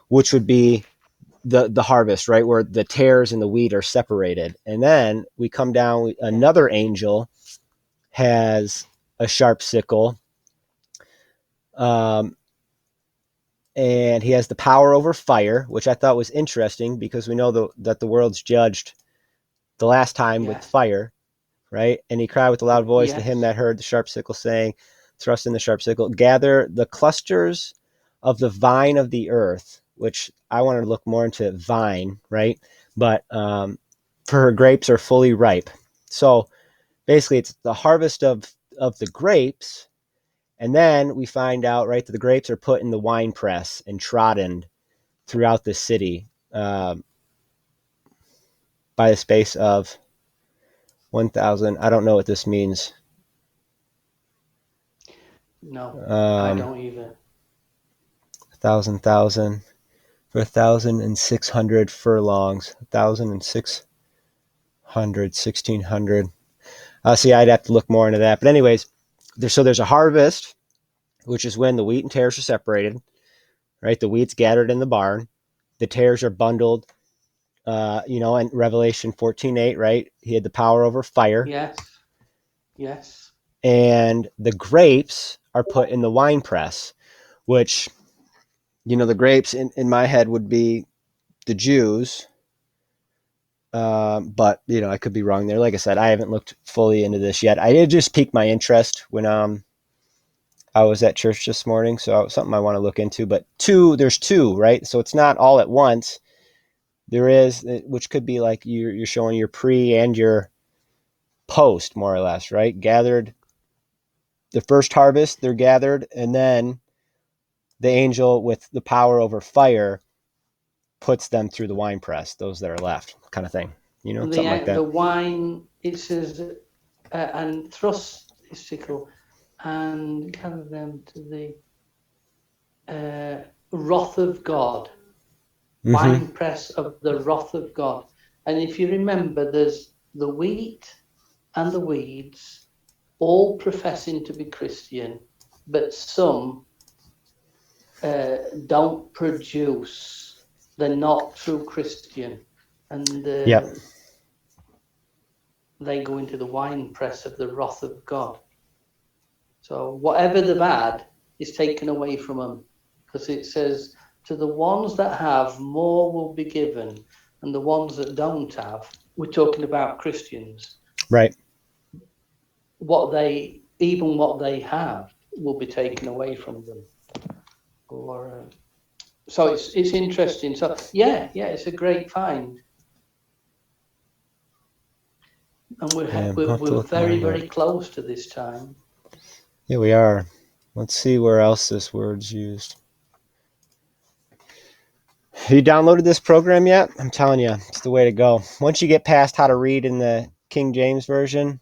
Speaker 1: which would be the harvest, right, where the tares and the wheat are separated. And then we come down. Another angel has a sharp sickle, um, and he has the power over fire, which I thought was interesting because we know that the world's judged the last time with
Speaker 2: Yeah.
Speaker 1: fire, right? And he cried with a loud voice to him
Speaker 2: Yes.
Speaker 1: that heard the sharp sickle, saying, thrust in the sharp sickle, gather the clusters of the vine of the earth, which I wanted to look more into vine, right? But for her grapes are fully ripe. So basically, it's the harvest of the grapes. And then we find out, right, that the grapes are put in the wine press and trodden throughout the city, by the space of 1,000. I don't know what this means.
Speaker 2: No, I
Speaker 1: Um,
Speaker 2: don't either.
Speaker 1: thousand for 1,600 furlongs. 1,600, 1,600. See, I'd have to look more into that. But anyways, there's a harvest, which is when the wheat and tares are separated. Right, the wheat's gathered in the barn, the tares are bundled. In Revelation 14:8, right, he had the power over fire,
Speaker 2: Yes. Yes.
Speaker 1: and the grapes are put in the wine press, which the grapes in my head would be the Jews. But I could be wrong there. Like I said, I haven't looked fully into this yet. It just piqued my interest when I was at church this morning, so something I want to look into. But there's two, right? So it's not all at once. There is, which could be like you're showing your pre and your post, more or less, right? Gathered the first harvest, they're gathered, and then the angel with the power over fire puts them through the wine press, those that are left, kind of thing. Something like
Speaker 2: The
Speaker 1: that.
Speaker 2: wine, it says, and thrust his sickle and gather them to the wrath of God,
Speaker 1: Mm-hmm.
Speaker 2: wine press of the wrath of God. And if you remember, there's the wheat and the weeds, all professing to be Christian, but some don't produce. They're not true Christian, and
Speaker 1: Yep.
Speaker 2: they go into the wine press of the wrath of God. So whatever they've had is taken away from them, because it says, to the ones that have, more will be given, and the ones that don't have, we're talking about Christians,
Speaker 1: Right.
Speaker 2: what they have will be taken away from them. Or so it's interesting. So yeah, it's a great find, and
Speaker 1: Yeah, I'll have to
Speaker 2: we're
Speaker 1: look more
Speaker 2: very
Speaker 1: into it.
Speaker 2: very close to this time.
Speaker 1: Yeah, we are. Let's see where else this word's used. Have you downloaded this program yet? I'm telling you, it's the way to go. Once you get past how to read in the King James version.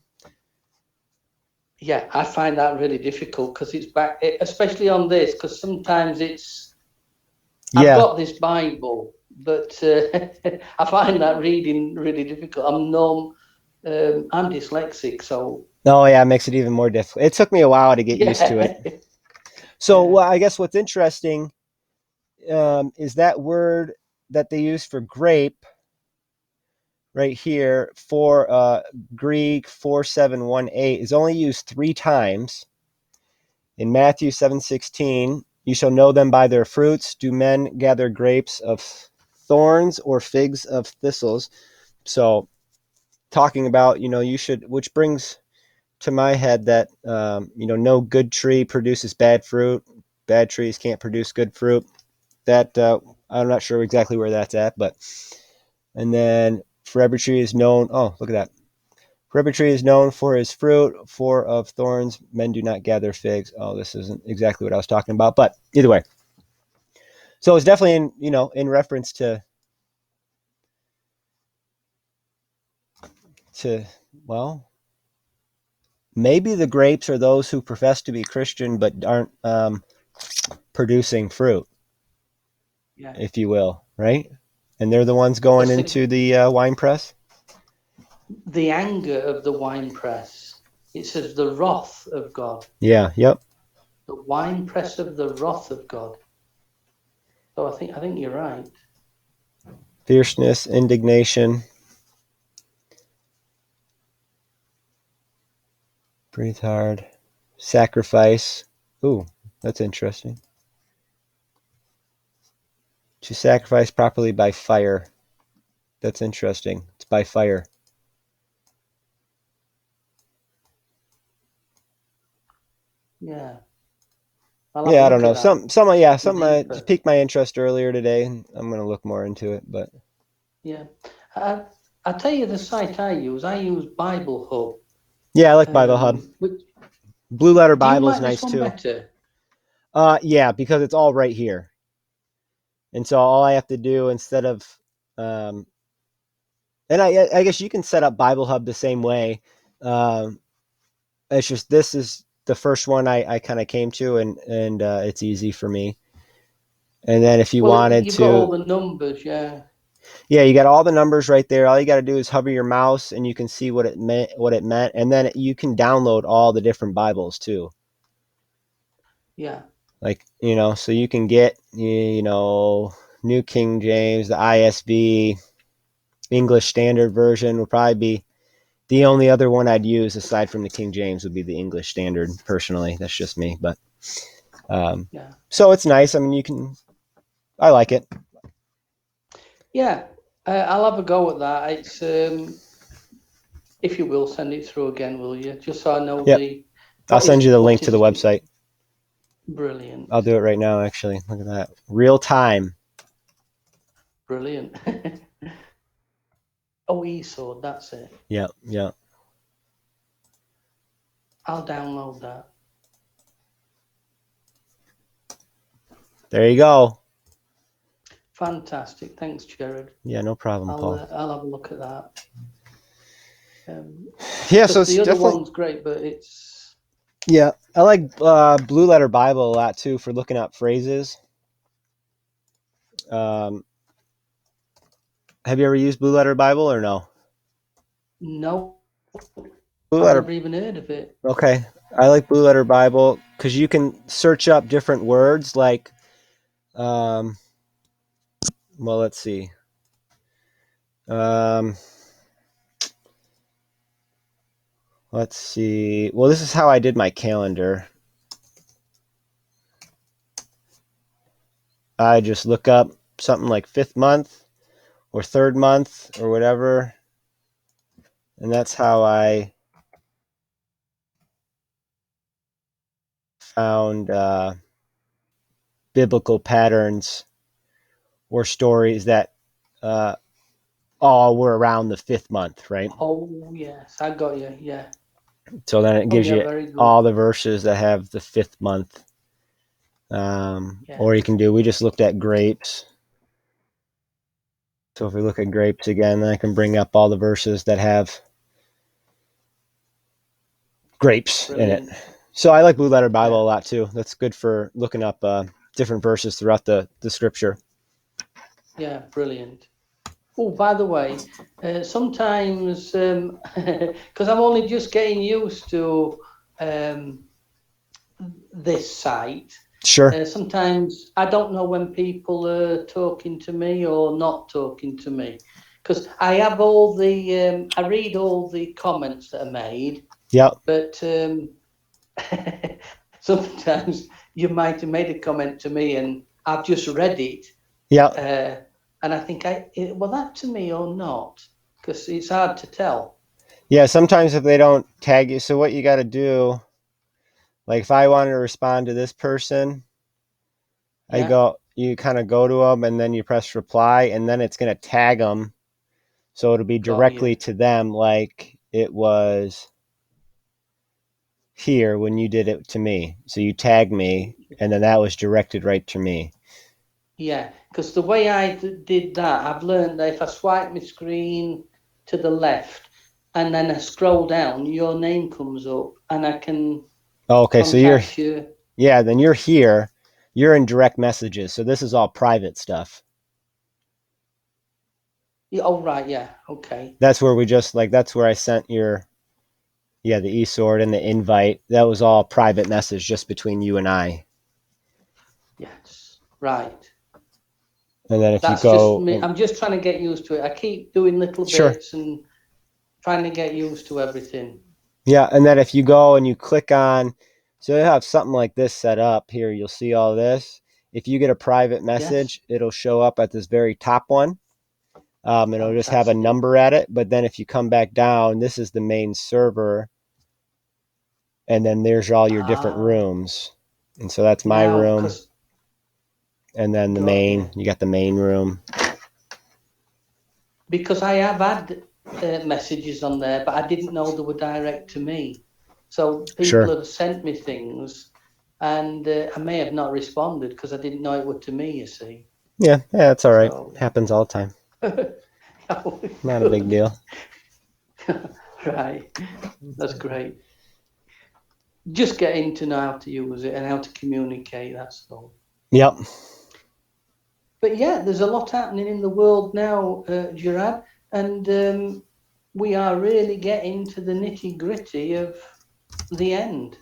Speaker 2: Yeah, I find that really difficult because it's back, especially on this, because sometimes I've
Speaker 1: Yeah.
Speaker 2: got this Bible, but I find that reading really difficult. I'm dyslexic, so
Speaker 1: Oh, yeah, it makes it even more difficult. It took me a while to get used to it.
Speaker 2: yeah,
Speaker 1: So,
Speaker 2: yeah,
Speaker 1: well, I guess what's interesting, is that word that they use for grape right here for Greek 4718 is only used 3 times. In Matthew 7:16, you shall know them by their fruits. Do men gather grapes of thorns or figs of thistles? So talking about, you should, which brings to my head that, no good tree produces bad fruit. Bad trees can't produce good fruit. That, I'm not sure exactly where that's at, but, and then for every tree is known, oh, look at that. For every tree is known for his fruit, for of thorns men do not gather figs. Oh, this isn't exactly what I was talking about, but either way. So it's definitely in reference to well, maybe the grapes are those who profess to be Christian but aren't producing fruit,
Speaker 2: Yeah.
Speaker 1: if you will, right? And they're the ones
Speaker 2: I
Speaker 1: going
Speaker 2: was
Speaker 1: into
Speaker 2: thinking
Speaker 1: the wine press.
Speaker 2: the anger of the winepress. It says the wrath of God,
Speaker 1: Yeah, yep.
Speaker 2: the winepress of the wrath of God. So I think you're right.
Speaker 1: Fierceness, indignation, breathe hard, sacrifice. Ooh, that's interesting. To sacrifice properly by fire. That's interesting. It's by fire.
Speaker 2: Yeah, I'll have a
Speaker 1: Yeah, I don't
Speaker 2: look at
Speaker 1: know.
Speaker 2: that
Speaker 1: Some just
Speaker 2: deeper.
Speaker 1: piqued my interest earlier today. I'm gonna look more into it, but
Speaker 2: Yeah, I, I tell you the site I use. I use Bible
Speaker 1: yeah, I like
Speaker 2: Hub.
Speaker 1: Bible Hub.
Speaker 2: Which,
Speaker 1: Blue Letter
Speaker 2: do you
Speaker 1: Bible is
Speaker 2: like this
Speaker 1: nice
Speaker 2: one
Speaker 1: too.
Speaker 2: better?
Speaker 1: Yeah, because it's all right here, and so all I have to do instead of, um, and I guess you can set up Bible Hub the same way. Um, it's just this is the first one I kind of came to, and it's easy for me. And then if you
Speaker 2: Well,
Speaker 1: wanted
Speaker 2: you've got all
Speaker 1: to,
Speaker 2: the numbers. Yeah,
Speaker 1: yeah, you got all the numbers right there. All you got to do is hover your mouse, and you can see what it meant, and then you can download all the different Bibles too.
Speaker 2: yeah,
Speaker 1: Like so you can get New King James, the ISV, English Standard Version will probably be the only other one I'd use aside from the King James would be the English Standard. Personally, that's just me, but
Speaker 2: yeah,
Speaker 1: so it's nice. I mean, I like it.
Speaker 2: yeah. I'll have a go at that. It's if you will send it through again, will you? Just so I know
Speaker 1: Yep,
Speaker 2: the
Speaker 1: I'll send you the link
Speaker 2: what
Speaker 1: to the
Speaker 2: is
Speaker 1: website. I'll
Speaker 2: brilliant,
Speaker 1: do it right now. Actually, look at that, real time.
Speaker 2: brilliant. Oh, e-sword, that's it.
Speaker 1: Yeah, yeah.
Speaker 2: I'll download that.
Speaker 1: There you go.
Speaker 2: Fantastic. Thanks, Jared.
Speaker 1: Yeah, no problem, Paul.
Speaker 2: I'll have a look at that.
Speaker 1: Yeah, so
Speaker 2: Because
Speaker 1: it's
Speaker 2: the other
Speaker 1: definitely
Speaker 2: one's great, but it's
Speaker 1: yeah. I like Blue Letter Bible a lot too for looking up phrases. Um, have you ever used Blue Letter Bible or no?
Speaker 2: no,
Speaker 1: Blue
Speaker 2: I've
Speaker 1: Letter.
Speaker 2: never even heard of it.
Speaker 1: Okay, I like Blue Letter Bible because you can search up different words like, um, well, let's see. Um, let's see. Well, this is how I did my calendar. I just look up something like fifth month or third month or whatever, and that's how I found biblical patterns or stories that uh, all were around the fifth month, right?
Speaker 2: Oh, yes, I got you. Yeah.
Speaker 1: So then it
Speaker 2: Oh,
Speaker 1: gives
Speaker 2: yeah,
Speaker 1: you
Speaker 2: very good.
Speaker 1: all the verses that have the fifth month.
Speaker 2: Yeah,
Speaker 1: Or you can do, we just looked at grapes. So if we look at grapes again, then I can bring up all the verses that have grapes in it.
Speaker 2: brilliant.
Speaker 1: So I like Blue Letter Bible
Speaker 2: Yeah,
Speaker 1: a lot too. That's good for looking up different verses throughout the scripture.
Speaker 2: yeah, brilliant. Oh, by the way, sometimes because I'm only just getting used to um, this site,
Speaker 1: Sure.
Speaker 2: Sometimes I don't know when people are talking to me or not talking to me because I have I read all the comments that are made,
Speaker 1: Yep.
Speaker 2: but sometimes you might have made a comment to me and I've just read it,
Speaker 1: Yep.
Speaker 2: uh, and I think well that to me or not because it's hard to tell.
Speaker 1: Yeah. Sometimes if they don't tag you, so what you got to do, like if I wanted to respond to this person,
Speaker 2: Yeah,
Speaker 1: you kind of go to them and then you press reply and then it's going to tag them. So it'll be
Speaker 2: got you.
Speaker 1: directly to them like it was here when you did it to me. So you tag me and then that was directed right to me.
Speaker 2: Yeah, because the way did that, I've learned that if I swipe my screen to the left and then I scroll down, your name comes up and I can
Speaker 1: Oh, okay. So
Speaker 2: contact you.
Speaker 1: yeah, then you're here. You're in direct messages. So this is all private stuff.
Speaker 2: Yeah, oh, right, yeah, okay.
Speaker 1: That's where we just like, that's where I sent yeah, the e-sword and the invite. That was all private message just between you and I.
Speaker 2: Yes, right.
Speaker 1: And then if you
Speaker 2: That's just
Speaker 1: go
Speaker 2: me.
Speaker 1: and
Speaker 2: I'm just trying to get used to it. I keep doing little
Speaker 1: sure.
Speaker 2: bits and trying to get used to everything.
Speaker 1: Yeah, and then if you go and you click on, so you have something like this set up here, you'll see all this. If you get a private
Speaker 2: Yes,
Speaker 1: message, it'll show up at this very top one. It'll just have a
Speaker 2: fantastic.
Speaker 1: number at it. But then if you come back down, this is the main server, and then there's all your different
Speaker 2: Ah,
Speaker 1: rooms. And so that's my
Speaker 2: now,
Speaker 1: room,
Speaker 2: because
Speaker 1: and then the
Speaker 2: got you.
Speaker 1: main. You got the main room.
Speaker 2: Because I have had messages on there, but I didn't know they were direct to me. So people
Speaker 1: Sure.
Speaker 2: have sent me things, and I may have not responded because I didn't know it were to me. You see,
Speaker 1: Yeah, yeah, that's all right.
Speaker 2: so
Speaker 1: Happens all the time. Not a big
Speaker 2: good,
Speaker 1: deal.
Speaker 2: right? That's great. Just getting to know how to use it and how to communicate. That's all.
Speaker 1: Yep.
Speaker 2: But yeah, there's a lot happening in the world now, Gerard, and we are really getting to the nitty gritty of the end.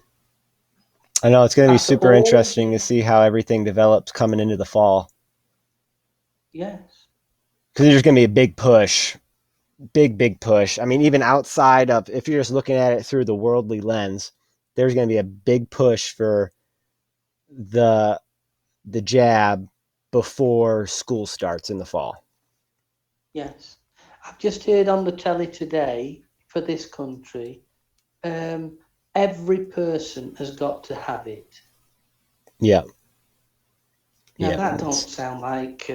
Speaker 1: I know it's going to be
Speaker 2: After
Speaker 1: super
Speaker 2: all
Speaker 1: interesting to
Speaker 2: the
Speaker 1: see how everything develops coming into the fall.
Speaker 2: yes,
Speaker 1: Because there's going to be a big push, big push. I mean, even outside of, if you're just looking at it through the worldly lens, there's going to be a big push for the the jab before school starts in the fall.
Speaker 2: yes, I've just heard on the telly today for this country, every person has got to have it.
Speaker 1: Yeah,
Speaker 2: Now
Speaker 1: yeah.
Speaker 2: that don't
Speaker 1: It's
Speaker 2: sound like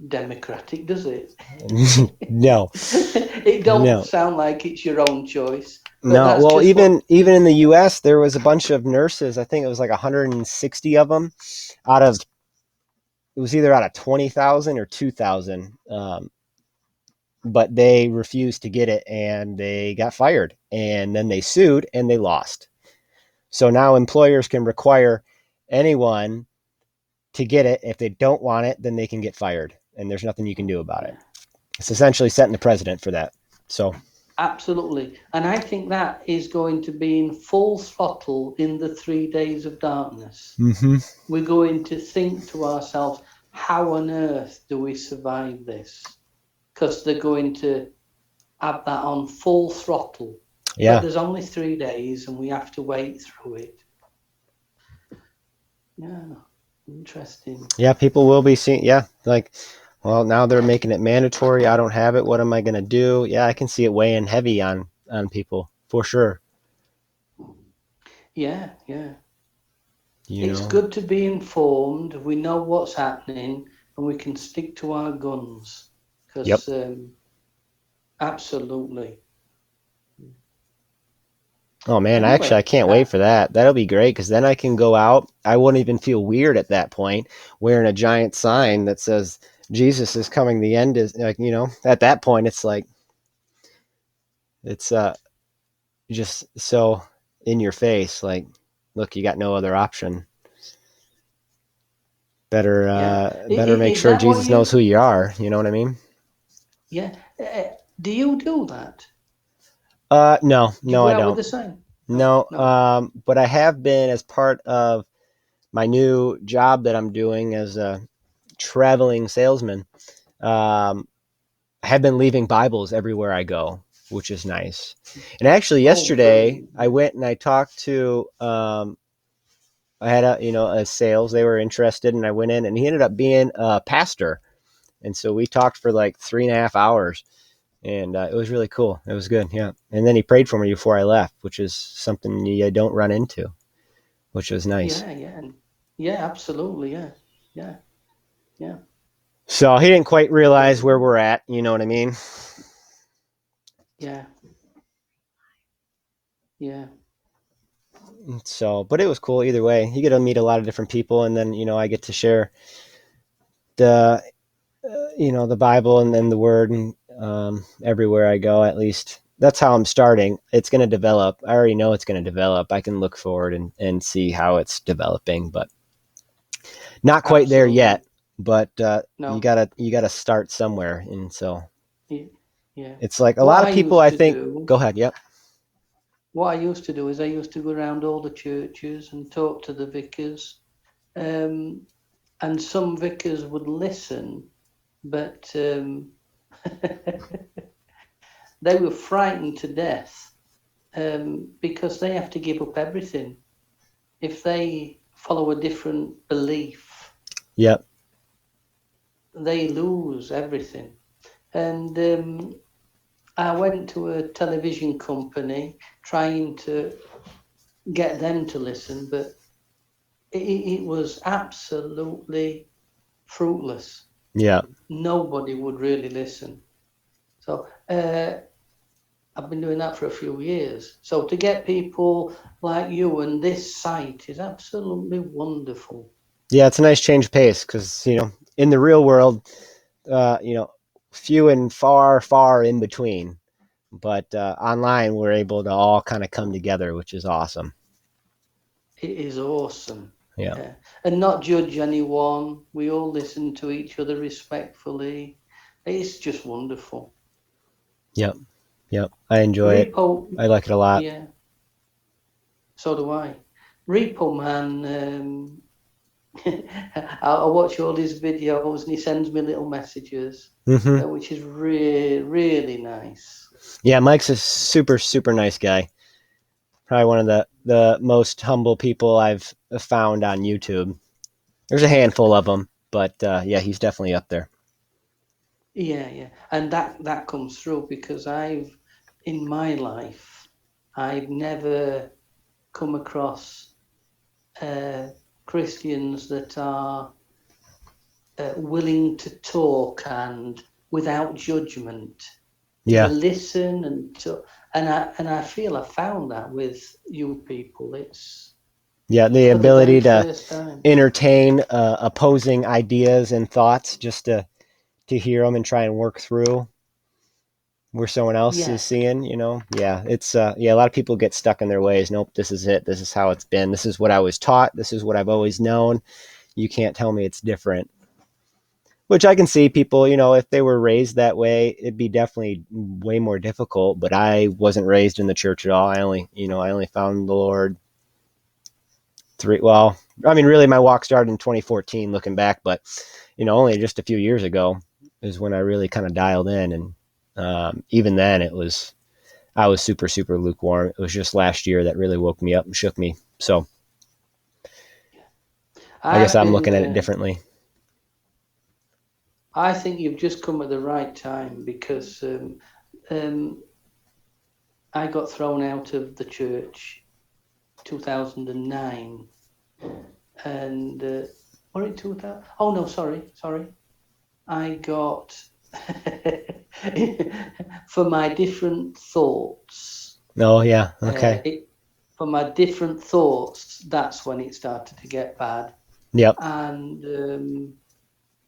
Speaker 2: democratic, does it?
Speaker 1: no,
Speaker 2: It don't
Speaker 1: no,
Speaker 2: sound like it's your own choice, but
Speaker 1: no.
Speaker 2: that's
Speaker 1: Well,
Speaker 2: just what
Speaker 1: even in the U.S., there was a bunch of nurses. I think it was like 160 of them out of, it was either out of 20,000 or 2,000. But they refused to get it and they got fired. And then they sued and they lost. So now employers can require anyone to get it. If they don't want it, then they can get fired. And there's nothing you can do about it.
Speaker 2: yeah.
Speaker 1: It's essentially setting the precedent for that. So,
Speaker 2: Absolutely. And I think that is going to be in full throttle in the 3 days of darkness.
Speaker 1: mm-hmm.
Speaker 2: We're going to think to ourselves, how on earth do we survive this? Because they're going to have that on full throttle. But
Speaker 1: Yeah.
Speaker 2: there's only 3 days and we have to wait through it. Yeah, interesting.
Speaker 1: Yeah. People will be seeing, yeah. Like, well, now they're making it mandatory. I don't have it. What am I going to do? Yeah. I can see it weighing heavy on people for sure.
Speaker 2: Yeah, yeah.
Speaker 1: You
Speaker 2: It's
Speaker 1: know,
Speaker 2: good to be informed. We know what's happening and we can stick to our guns.
Speaker 1: yep.
Speaker 2: Because absolutely.
Speaker 1: Oh man, actually, I
Speaker 2: Anyway,
Speaker 1: can't wait for that. That'll be great because then I can go out. I wouldn't even feel weird at that point wearing a giant sign that says Jesus is coming. The end is like, at that point, it's like, it's just so in your face. Like, look, you got no other option.
Speaker 2: yeah.
Speaker 1: Better make
Speaker 2: Is
Speaker 1: sure
Speaker 2: that what
Speaker 1: Jesus knows
Speaker 2: you?
Speaker 1: who you are. You know what I mean?
Speaker 2: Yeah. Do you do that?
Speaker 1: No,
Speaker 2: Do you
Speaker 1: no,
Speaker 2: go
Speaker 1: I
Speaker 2: out with
Speaker 1: don't.
Speaker 2: the sign? No,
Speaker 1: No,
Speaker 2: no.
Speaker 1: but I have been as part of my new job that I'm doing as a traveling salesman, um, I have been leaving Bibles everywhere I go, which is nice. And actually,
Speaker 2: Oh,
Speaker 1: yesterday
Speaker 2: brilliant.
Speaker 1: I went and I talked to. I had a sales. They were interested, and I went in, and he ended up being a pastor. And so we talked for like 3.5 hours, and it was really cool. It was good, yeah. And then he prayed for me before I left, which is something you don't run into, which was nice.
Speaker 2: Yeah, yeah, yeah, absolutely, yeah, yeah, yeah,
Speaker 1: So he didn't quite realize where
Speaker 2: brilliant.
Speaker 1: we're at. You know what I mean?
Speaker 2: Yeah, yeah,
Speaker 1: So, but it was cool either way. You get to meet a lot of different people, and then I get to share the the Bible and then the Word, and everywhere I go. At least that's how I'm starting. It's going to develop. I already know it's going to develop. I can look forward and see how it's developing, but not quite there
Speaker 2: absolutely.
Speaker 1: yet. But
Speaker 2: No,
Speaker 1: you gotta start somewhere, and so
Speaker 2: yeah.
Speaker 1: it's like a
Speaker 2: What
Speaker 1: lot
Speaker 2: I
Speaker 1: of people.
Speaker 2: used
Speaker 1: I
Speaker 2: to
Speaker 1: think.
Speaker 2: do,
Speaker 1: Go ahead. Yep.
Speaker 2: what I used to do is I used to go around all the churches and talk to the vicars, um, and some vicars would listen, but they were frightened to death because they have to give up everything if they follow a different belief.
Speaker 1: Yep.
Speaker 2: They lose everything. And I went to a television company trying to get them to listen, but it was absolutely fruitless.
Speaker 1: Yeah.
Speaker 2: Nobody would really listen. So I've been doing that for a few years. So to get people like you and this site is absolutely wonderful.
Speaker 1: Yeah. It's a nice change of pace because in the real world, few and far in between. But online, we're able to all kind of come together, which is awesome.
Speaker 2: It is awesome.
Speaker 1: Yeah.
Speaker 2: Yeah. And not judge anyone. We all listen to each other respectfully. It's just wonderful.
Speaker 1: Yep. Yep. I enjoy it.
Speaker 2: Repo,
Speaker 1: I like it a lot.
Speaker 2: yeah, so do I. Repo Man, I watch all his videos and he sends me little messages,
Speaker 1: Hmm.
Speaker 2: which is really nice.
Speaker 1: Yeah. Mike's a super nice guy. Probably one of the most humble people I've found on YouTube. There's a handful of them, but yeah, he's definitely up there.
Speaker 2: Yeah, yeah, and that comes through because in my life, I've never come across uh, Christians that are willing to talk and without judgment. They
Speaker 1: Yeah.
Speaker 2: listen and I feel I found that with you people. It's
Speaker 1: Yeah. The
Speaker 2: for the very
Speaker 1: ability to
Speaker 2: first time.
Speaker 1: entertain opposing ideas and thoughts, just to hear them and try and work through where someone else is
Speaker 2: Yeah,
Speaker 1: seeing. Yeah, it's yeah. A lot of people get stuck in their ways. Nope, this is it. This is how it's been. This is what I was taught. This is what I've always known. You can't tell me it's different. Which I can see people, if they were raised that way, it'd be definitely way more difficult. But I wasn't raised in the church at all. I only found the Lord three. Well, I mean, really, my walk started in 2014. Looking back, but only just a few years ago is when I really kind of dialed in, and even then, I was super lukewarm. It was just last year that really woke me up and shook me. So I guess
Speaker 2: I've
Speaker 1: I'm
Speaker 2: been.
Speaker 1: looking at it differently.
Speaker 2: I think you've just come at the right time because um, I got thrown out of the church 2009 and or in 2000. Oh no, sorry. I got for my different thoughts.
Speaker 1: Oh yeah, okay,
Speaker 2: It for my different thoughts. That's when it started to get bad,
Speaker 1: yep.
Speaker 2: and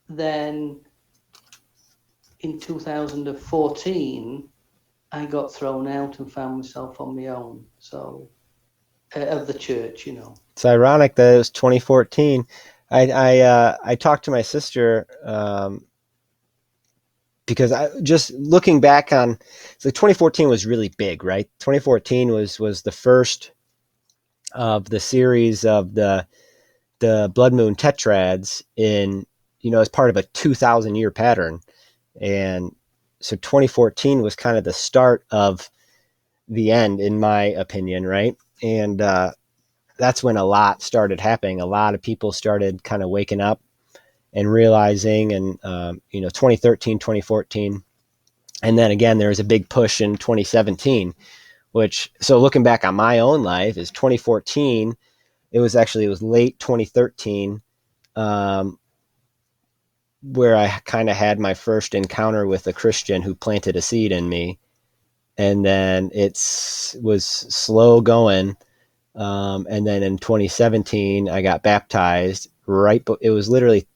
Speaker 2: then in 2014, I got thrown out and found myself on my own. So of the church.
Speaker 1: It's ironic that it was 2014. I talked to my sister because I just looking back on, so 2014 was really big, right? 2014 was the first of the series of the the blood moon tetrads in, as part of a 2,000 year pattern. And so 2014 was kind of the start of the end, in my opinion, right? And that's when a lot started happening. A lot of people started kind of waking up and realizing, and 2013, 2014, and then again there was a big push in 2017. Which, so looking back on my own life, is 2014. It was late 2013, um, where I kind of had my first encounter with a Christian who planted a seed in me, and then it was slow going. And then in 2017, I got baptized. It was literally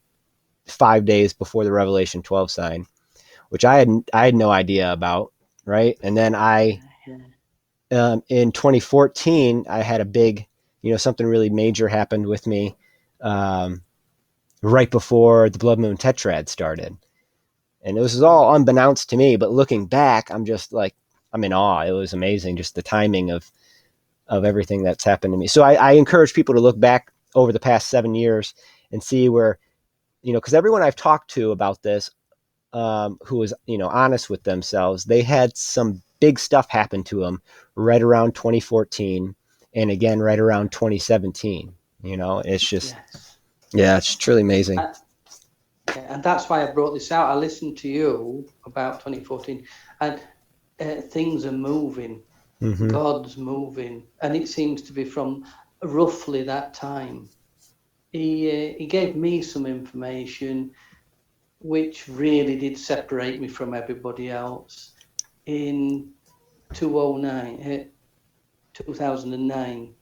Speaker 1: 5 days before the Revelation 12 sign, which I had no idea about, right? And then
Speaker 2: Yeah.
Speaker 1: in 2014, I had a big, something really major happened with me, um, right before the Blood Moon Tetrad started. And it was all unbeknownst to me, but looking back, I'm just like, I'm in awe. It was amazing, just the timing of everything that's happened to me. So I encourage people to look back over the past 7 years and see where, because everyone I've talked to about this, who was, honest with themselves, they had some big stuff happen to them right around 2014, and again right around 2017. It's just,
Speaker 2: Yes.
Speaker 1: yeah, it's truly amazing.
Speaker 2: Uh, yeah, and that's why I brought this out. I listened to you about 2014, and things are moving.
Speaker 1: Mm-hmm.
Speaker 2: God's moving, and it seems to be from roughly that time. He gave me some information which really did separate me from everybody else in 2009,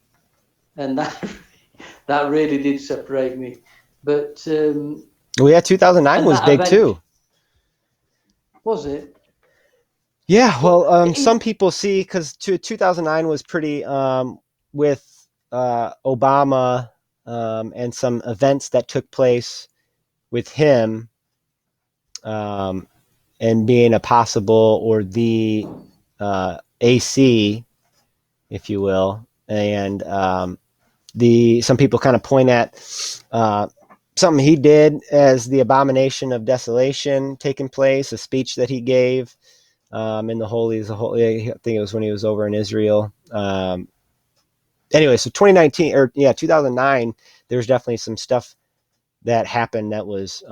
Speaker 2: and that really did separate me. But
Speaker 1: Well, yeah, 2009
Speaker 2: and
Speaker 1: was
Speaker 2: that
Speaker 1: big
Speaker 2: event,
Speaker 1: too.
Speaker 2: was it?
Speaker 1: Yeah,
Speaker 2: But
Speaker 1: well, some
Speaker 2: in
Speaker 1: people see, because 2009 was pretty, with Obama, and some events that took place with him, um, and being a possible, or the AC, if you will, and the some people kind of point at uh, something he did as the abomination of desolation taking place, a speech that he gave, in the holies, I think it was when he was over in Israel. Anyway, so 2019, or yeah, 2009, there's definitely some stuff that happened that was,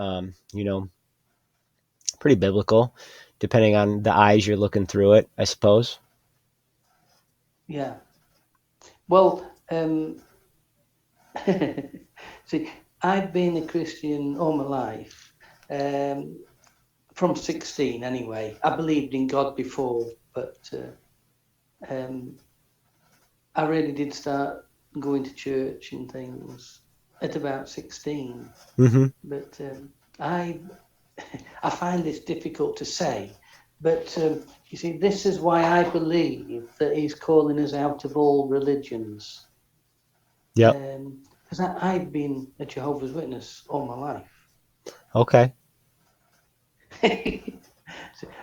Speaker 1: pretty biblical, depending on the eyes you're looking through it, I suppose.
Speaker 2: Yeah, well, see, I've been a Christian all my life, um, from 16 anyway. I believed in God before, but um, I really did start going to church and things at about 16.
Speaker 1: Mm-hmm.
Speaker 2: But I I find this difficult to say. But you see, this is why I believe that He's calling us out of all religions.
Speaker 1: Yep.
Speaker 2: Because I've been a Jehovah's Witness all my life.
Speaker 1: Okay.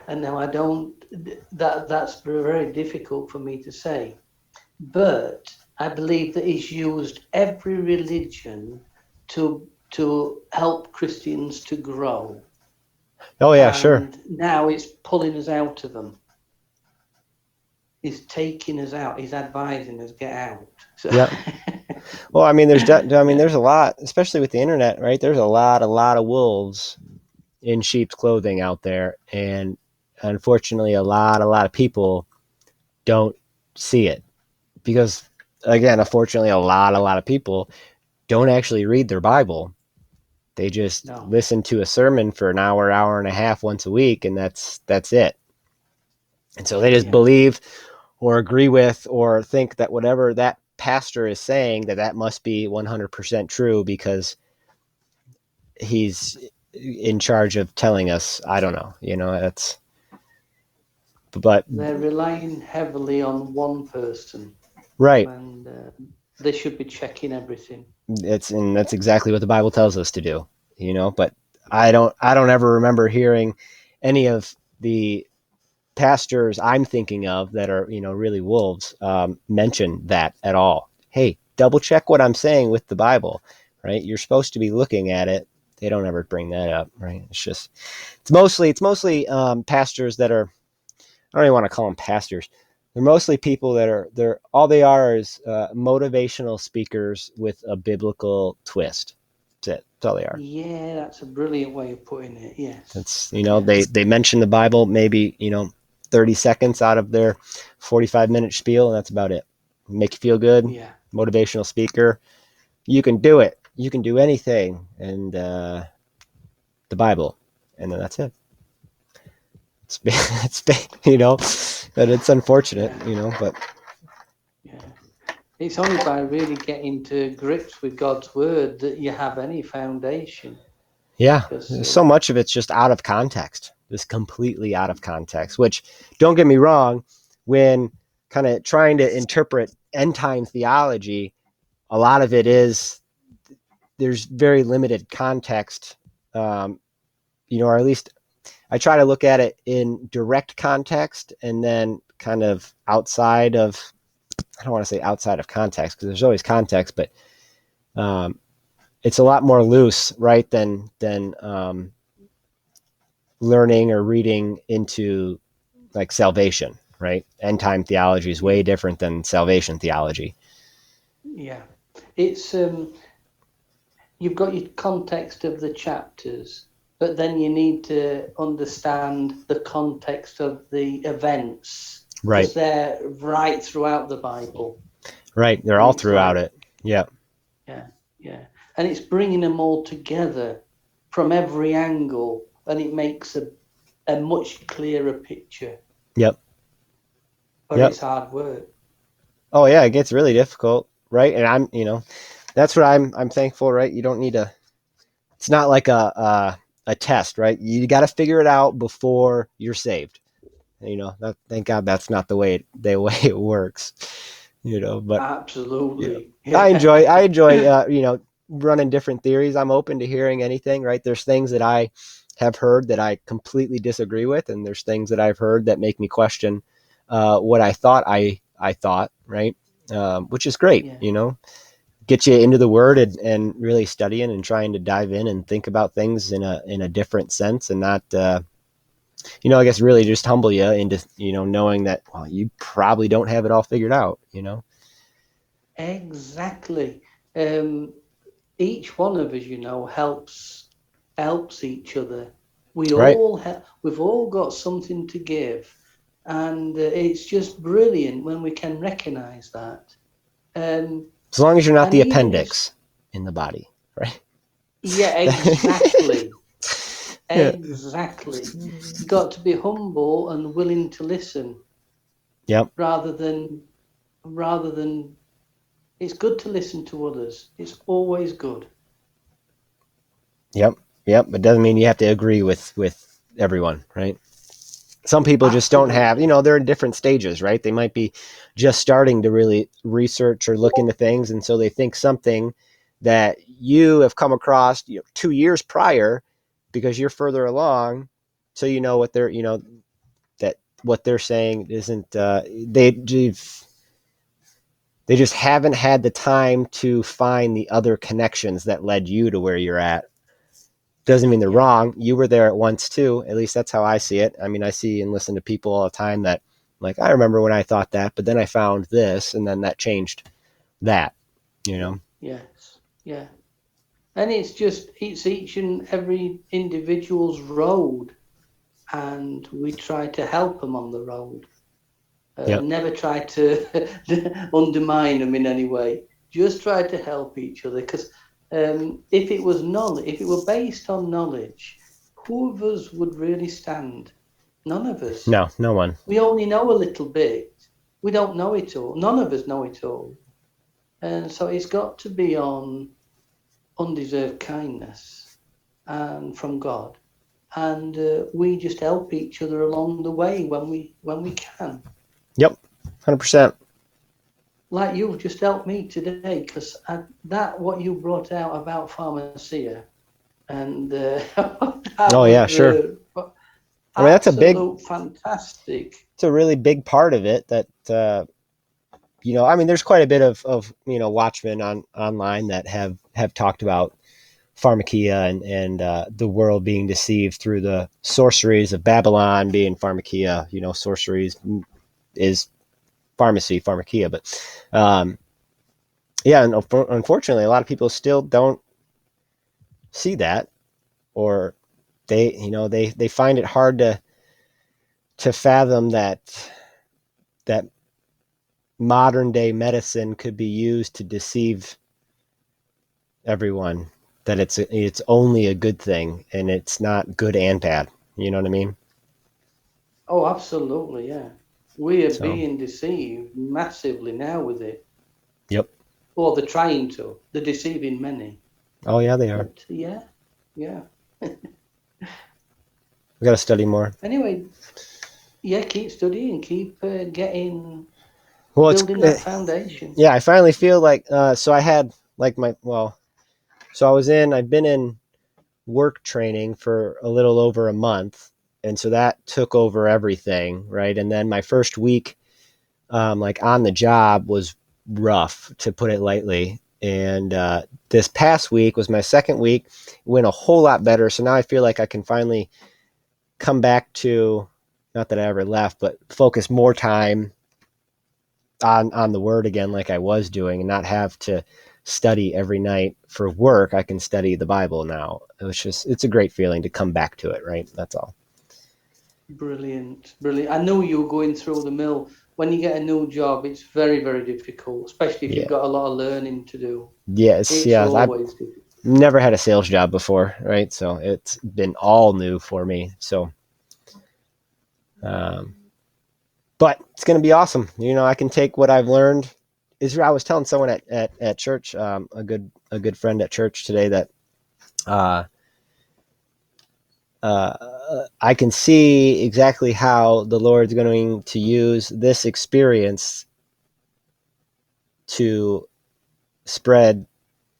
Speaker 2: And now I don't, that's very difficult for me to say. But I believe that He's used every religion to help Christians to grow.
Speaker 1: Oh yeah, sure.
Speaker 2: And now it's pulling us out of them. He's taking us out. He's advising us get out. So,
Speaker 1: Yep. Well, I mean,
Speaker 2: yeah,
Speaker 1: there's a lot, especially with the internet, right? There's a lot of wolves in sheep's clothing out there, and unfortunately, a lot of people don't see it, because, again, unfortunately, a lot of people don't actually read their Bible. They just
Speaker 2: no,
Speaker 1: listen to a sermon for an hour, hour and a half once a week, and that's it. And so they just
Speaker 2: yeah,
Speaker 1: believe or agree with or think that whatever that pastor is saying, that must be 100% true, because he's in charge of telling us. I don't know, that's, but
Speaker 2: they're relying heavily on one person,
Speaker 1: right.
Speaker 2: and they should be checking everything.
Speaker 1: And that's exactly what the Bible tells us to do, but I don't ever remember hearing any of the pastors I'm thinking of that are, really wolves, mention that at all. Hey, double check what I'm saying with the Bible, right? You're supposed to be looking at it. They don't ever bring that up, right? It's mostly pastors that are, I don't even want to call them pastors. They're mostly people that are, they're all they are is motivational speakers with a biblical twist. That's it. That's all they are.
Speaker 2: Yeah, that's a brilliant way of putting it. Yes.
Speaker 1: That's,
Speaker 2: Yeah.
Speaker 1: they mention the Bible maybe 30 seconds out of their 45-minute spiel, and that's about it. Make you feel good.
Speaker 2: Yeah.
Speaker 1: Motivational speaker. You can do it. You can do anything, and the Bible, and then that's it. But it's unfortunate,
Speaker 2: Yeah.
Speaker 1: but
Speaker 2: Yeah. It's only by really getting to grips with God's word that you have any foundation.
Speaker 1: yeah,
Speaker 2: Because
Speaker 1: so much of it's just out of context, just completely out of context. Which, don't get me wrong, when kind of trying to interpret end time theology, a lot of it is, there's very limited context, or at least I try to look at it in direct context, and then kind of outside of, I don't want to say outside of context because there's always context, but um, it's a lot more loose, right, than learning or reading into like salvation, right? End time theology is way
Speaker 2: yeah,
Speaker 1: different than salvation theology.
Speaker 2: yeah, it's you've got your context of the chapters, but then you need to understand the context of the events
Speaker 1: Right,
Speaker 2: because they're right throughout the Bible,
Speaker 1: right. They're
Speaker 2: and
Speaker 1: all
Speaker 2: it's
Speaker 1: throughout
Speaker 2: like,
Speaker 1: it. Yeah,
Speaker 2: yeah, yeah, and it's bringing them all together from every angle, and it makes a much clearer picture.
Speaker 1: yep,
Speaker 2: But
Speaker 1: yep.
Speaker 2: it's hard work.
Speaker 1: Oh yeah, it gets really difficult, right? And that's what I'm thankful, right? You don't need to. It's not like a test, right? You got to figure it out before you're saved. Thank God that's not the way it works. But you know,
Speaker 2: Absolutely.
Speaker 1: I
Speaker 2: Yeah.
Speaker 1: enjoy I enjoy running different theories. I'm open to hearing anything, right? There's things that I have heard that I completely disagree with, and there's things that I've heard that make me question what I thought, right? Which is great,
Speaker 2: Yeah.
Speaker 1: get you into the word, and really studying and trying to dive in and think about things in a different sense, and not I guess really just humble you into knowing that, well, you probably don't have it all figured out.
Speaker 2: Exactly. Um, each one of us, helps each other.
Speaker 1: Right.
Speaker 2: We've all got something to give, and it's just brilliant when we can recognise that. Um,
Speaker 1: As long as you're not
Speaker 2: and
Speaker 1: the
Speaker 2: even if,
Speaker 1: appendix in the body, right?
Speaker 2: yeah, exactly,
Speaker 1: Yeah.
Speaker 2: exactly. You got to be humble and willing to listen,
Speaker 1: Yep.
Speaker 2: rather than rather than. It's good to listen to others. It's always good.
Speaker 1: Yep. Yep. But doesn't mean you have to agree with everyone, right? Some people just don't have,
Speaker 2: Absolutely.
Speaker 1: they're in different stages, right? They might be just starting to really research or look into things, and so they think something that you have come across 2 years prior, because you're further along, so what they're that what they're saying isn't, they just haven't had the time to find the other connections that led you to where you're at. Doesn't mean they're
Speaker 2: Yeah.
Speaker 1: wrong. You were there at once too. At least that's how I see it. I mean, I see and listen to people all the time that, like, I remember when I thought that, but then I found this, and then that changed that. You know.
Speaker 2: Yes. Yeah. And it's each and every individual's road, and we try to help them on the road.
Speaker 1: Yep.
Speaker 2: Never try to undermine them in any way. Just try to help each other. Because if it was knowledge, if it were based on knowledge, who of us would really stand? None of us.
Speaker 1: No. No one.
Speaker 2: We only know a little bit. We don't know it all. None of us know it all. And so it's got to be on undeserved kindness and from God. And we just help each other along the way when we can.
Speaker 1: Yep. 100%.
Speaker 2: Like you've just helped me today, because that what you brought out about pharmacia, and that
Speaker 1: Oh
Speaker 2: was
Speaker 1: yeah, sure. I mean,
Speaker 2: absolute fantastic.
Speaker 1: it's a really big part of it that I mean, there's quite a bit of watchmen on online that have talked about pharmakia and the world being deceived through the sorceries of Babylon being pharmakia. Sorceries is pharmacy, pharmakia. But yeah, and unfortunately, a lot of people still don't see that, or they find it hard to fathom that modern day medicine could be used to deceive everyone. That it's only a good thing, and it's not good and bad. You know what I mean?
Speaker 2: Oh, absolutely, yeah. We are
Speaker 1: So,
Speaker 2: being deceived massively now with it.
Speaker 1: yep.
Speaker 2: Or they're trying to. They're deceiving many.
Speaker 1: Oh yeah, they are.
Speaker 2: But yeah, yeah.
Speaker 1: We got to study more.
Speaker 2: Anyway, yeah, keep studying, keep getting,
Speaker 1: Well, it's
Speaker 2: building that foundation.
Speaker 1: yeah. I finally feel like so I had like my well, so I've been in work training for a little over a month, and so that took over everything, right? And then my first week, like on the job, was rough to put it lightly. And this past week was my second week. It went a whole lot better. So now I feel like I can finally come back to, not that I ever left, but focus more time on the word again, like I was doing, and not have to study every night for work. I can study the Bible now. It's a great feeling to come back to it, right? That's all.
Speaker 2: Brilliant, brilliant. I know you're going through the mill. When you get a new job, it's very, very difficult, especially if you've
Speaker 1: Yeah.
Speaker 2: got a lot of learning to do.
Speaker 1: Yes.
Speaker 2: It's
Speaker 1: Yeah. I've
Speaker 2: always difficult.
Speaker 1: never had a sales job before, right? So it's been all new for me. So, um, but it's going to be awesome. I can take what I've learned. I was telling someone at church, a good friend at church today, that uh, I can see exactly how the Lord's going to use this experience to spread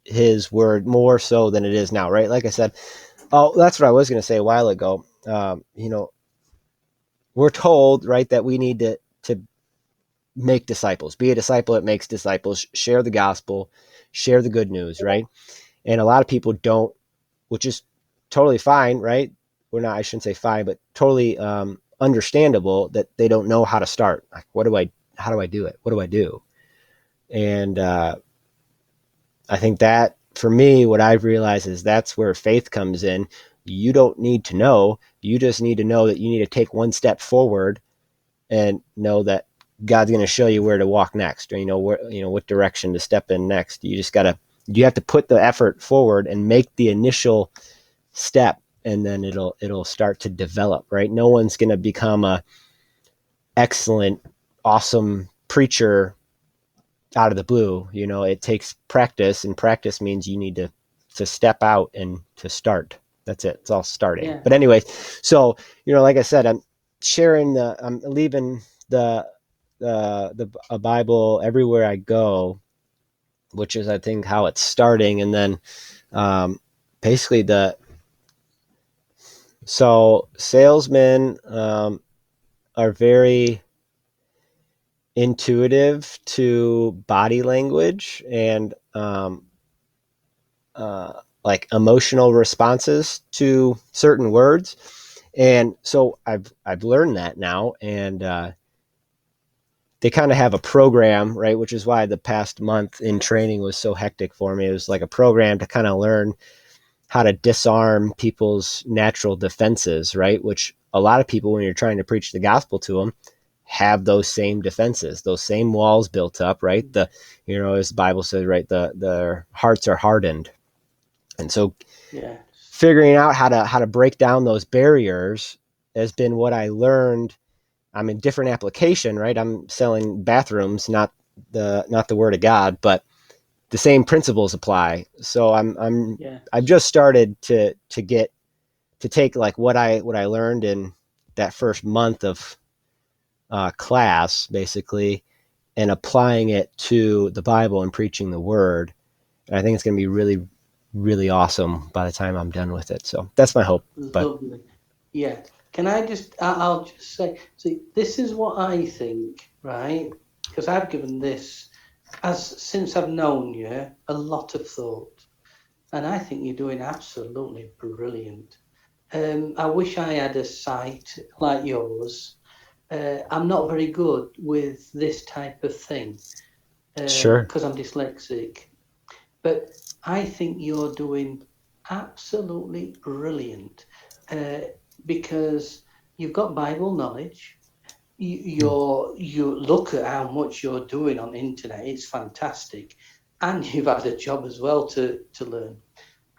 Speaker 1: His word more so than it is now, right? Like I said, oh, that's what I was going to say a while ago. We're told, right, that we need to make disciples, be a disciple that makes disciples, share the gospel, share the good news, right? And a lot of people don't, which is totally fine, right? We're not, I shouldn't say fine, but totally understandable that they don't know how to start. Like, how do I do it? What do I do? And I think that for me, what I've realized is that's where faith comes in. You don't need to know. You just need to know that you need to take one step forward and know that God's going to show you where to walk next, or what direction to step in next. You have to put the effort forward and make the initial step, and then it'll start to develop, right? No one's going to become a excellent, awesome preacher out of the blue. It takes practice, and practice means you need to step out and to start. That's it. It's all starting.
Speaker 2: Yeah,
Speaker 1: But anyways, so like I said, I'm leaving the a Bible everywhere I go, which is, I think, how it's starting. And then basically salesmen are very intuitive to body language and like emotional responses to certain words. And so I've learned that now, and they kind of have a program, right? Which is why the past month in training was so hectic for me. It was like a program to kind of learn how to disarm people's natural defenses, right? Which a lot of people, when you're trying to preach the gospel to them, have those same defenses, those same walls built up, right? As the Bible says, right, the hearts are hardened. And so
Speaker 2: yes,
Speaker 1: figuring out how to break down those barriers has been what I learned. I'm in different application, right? I'm selling bathrooms, not the word of God, but the same principles apply. So I've
Speaker 2: yes.
Speaker 1: just started to get to take like what I learned in that first month of class, basically, and applying it to the Bible and preaching the Word. And I think it's going to be really, really awesome by the time I'm done with it. So that's my hope. But
Speaker 2: Lovely. Yeah. Can I just, I'll just say, see, this is what I think, right? because I've given this, as since I've known you, a lot of thought, and I think you're doing absolutely brilliant. I wish I had a site like yours. I'm not very good with this type of thing
Speaker 1: Sure.
Speaker 2: because I'm dyslexic, but I think you're doing absolutely brilliant uh, because you've got Bible knowledge. You look at how much you're doing on the internet; it's fantastic, and you've had a job as well to learn.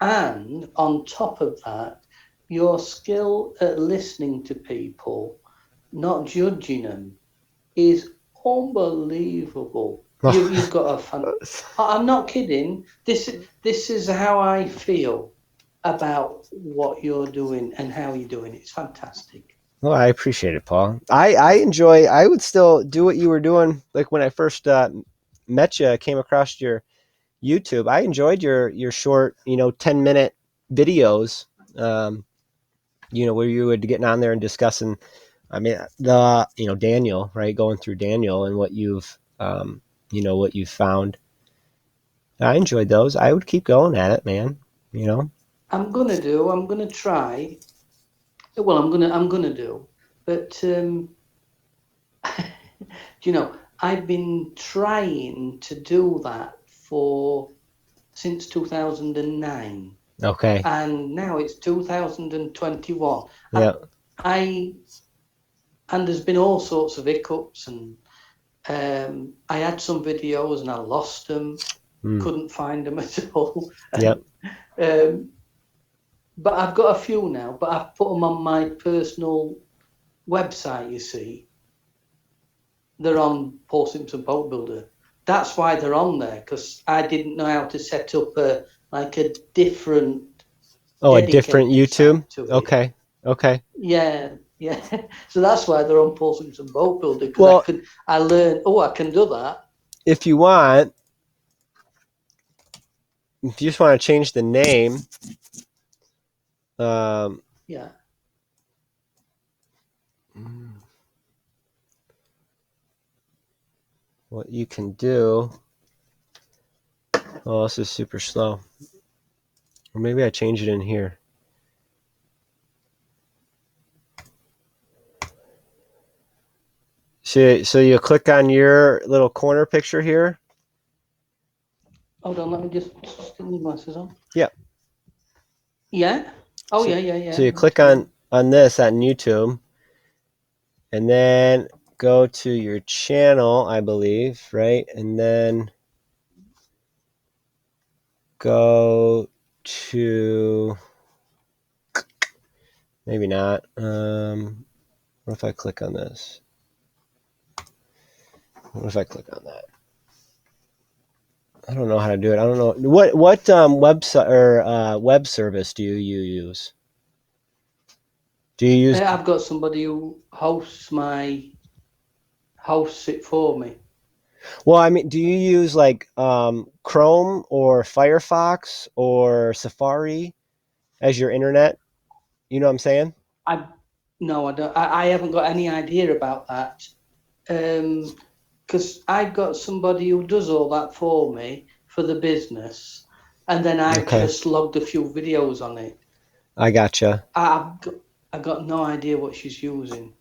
Speaker 2: And on top of that, your skill at listening to people, not judging them, is unbelievable. You've got a fan. I'm not kidding. This is how I feel about what you're doing and how you're doing it. It's fantastic.
Speaker 1: Well, I appreciate it, Paul. I enjoy. I would still do what you were doing, like when I first met you. Came across your YouTube. I enjoyed your short, 10-minute videos. Um, where you would getting on there and discussing. I mean, Daniel, right? Going through Daniel and what you've found. I enjoyed those. I would keep going at it, man. You know.
Speaker 2: I'm gonna try. Well, I'm gonna do. But you know, I've been trying to do that for since 2009,
Speaker 1: Okay.
Speaker 2: and now it's 2021.
Speaker 1: Yeah.
Speaker 2: I and there's been all sorts of hiccups, and I had some videos and I lost them,
Speaker 1: Mm.
Speaker 2: couldn't find them at all,
Speaker 1: Yep.
Speaker 2: and um, but I've got a few now. But I've put them on my personal website. You see, they're on Paul Simpson Boat Builder. That's why they're on there because I didn't know how to set up a different
Speaker 1: Oh, a different
Speaker 2: dedicated
Speaker 1: YouTube.
Speaker 2: site to it.
Speaker 1: Okay. Okay.
Speaker 2: Yeah, yeah. So that's why they're on Paul Simpson Boat Builder because
Speaker 1: Well,
Speaker 2: I learned. Oh, I can do that.
Speaker 1: if you want, if you just want to change the name, um,
Speaker 2: Yeah.
Speaker 1: what you can do. Oh, this is super slow. Or maybe I change it in here. So you click on your little corner picture here.
Speaker 2: Hold on, let me just get my glasses on.
Speaker 1: Yep.
Speaker 2: Yeah. Oh
Speaker 1: So,
Speaker 2: yeah, yeah,
Speaker 1: so
Speaker 2: yeah.
Speaker 1: you
Speaker 2: That's
Speaker 1: click
Speaker 2: fine.
Speaker 1: on this on YouTube, and then go to your channel, I believe, right? And then go to maybe not. What if I click on this? What if I click on that? I don't know how to do it. I don't know what website or web service do you use? Do you use?
Speaker 2: I've got somebody who hosts it for me.
Speaker 1: Well, I mean, do you use like Chrome or Firefox or Safari as your internet? You know what I'm saying?
Speaker 2: I No, I don't. I haven't got any idea about that. Because I've got somebody who does all that for me for the business, and then I've
Speaker 1: Okay,
Speaker 2: just logged a few videos on it.
Speaker 1: I gotcha.
Speaker 2: I've got, I've got no idea what she's using.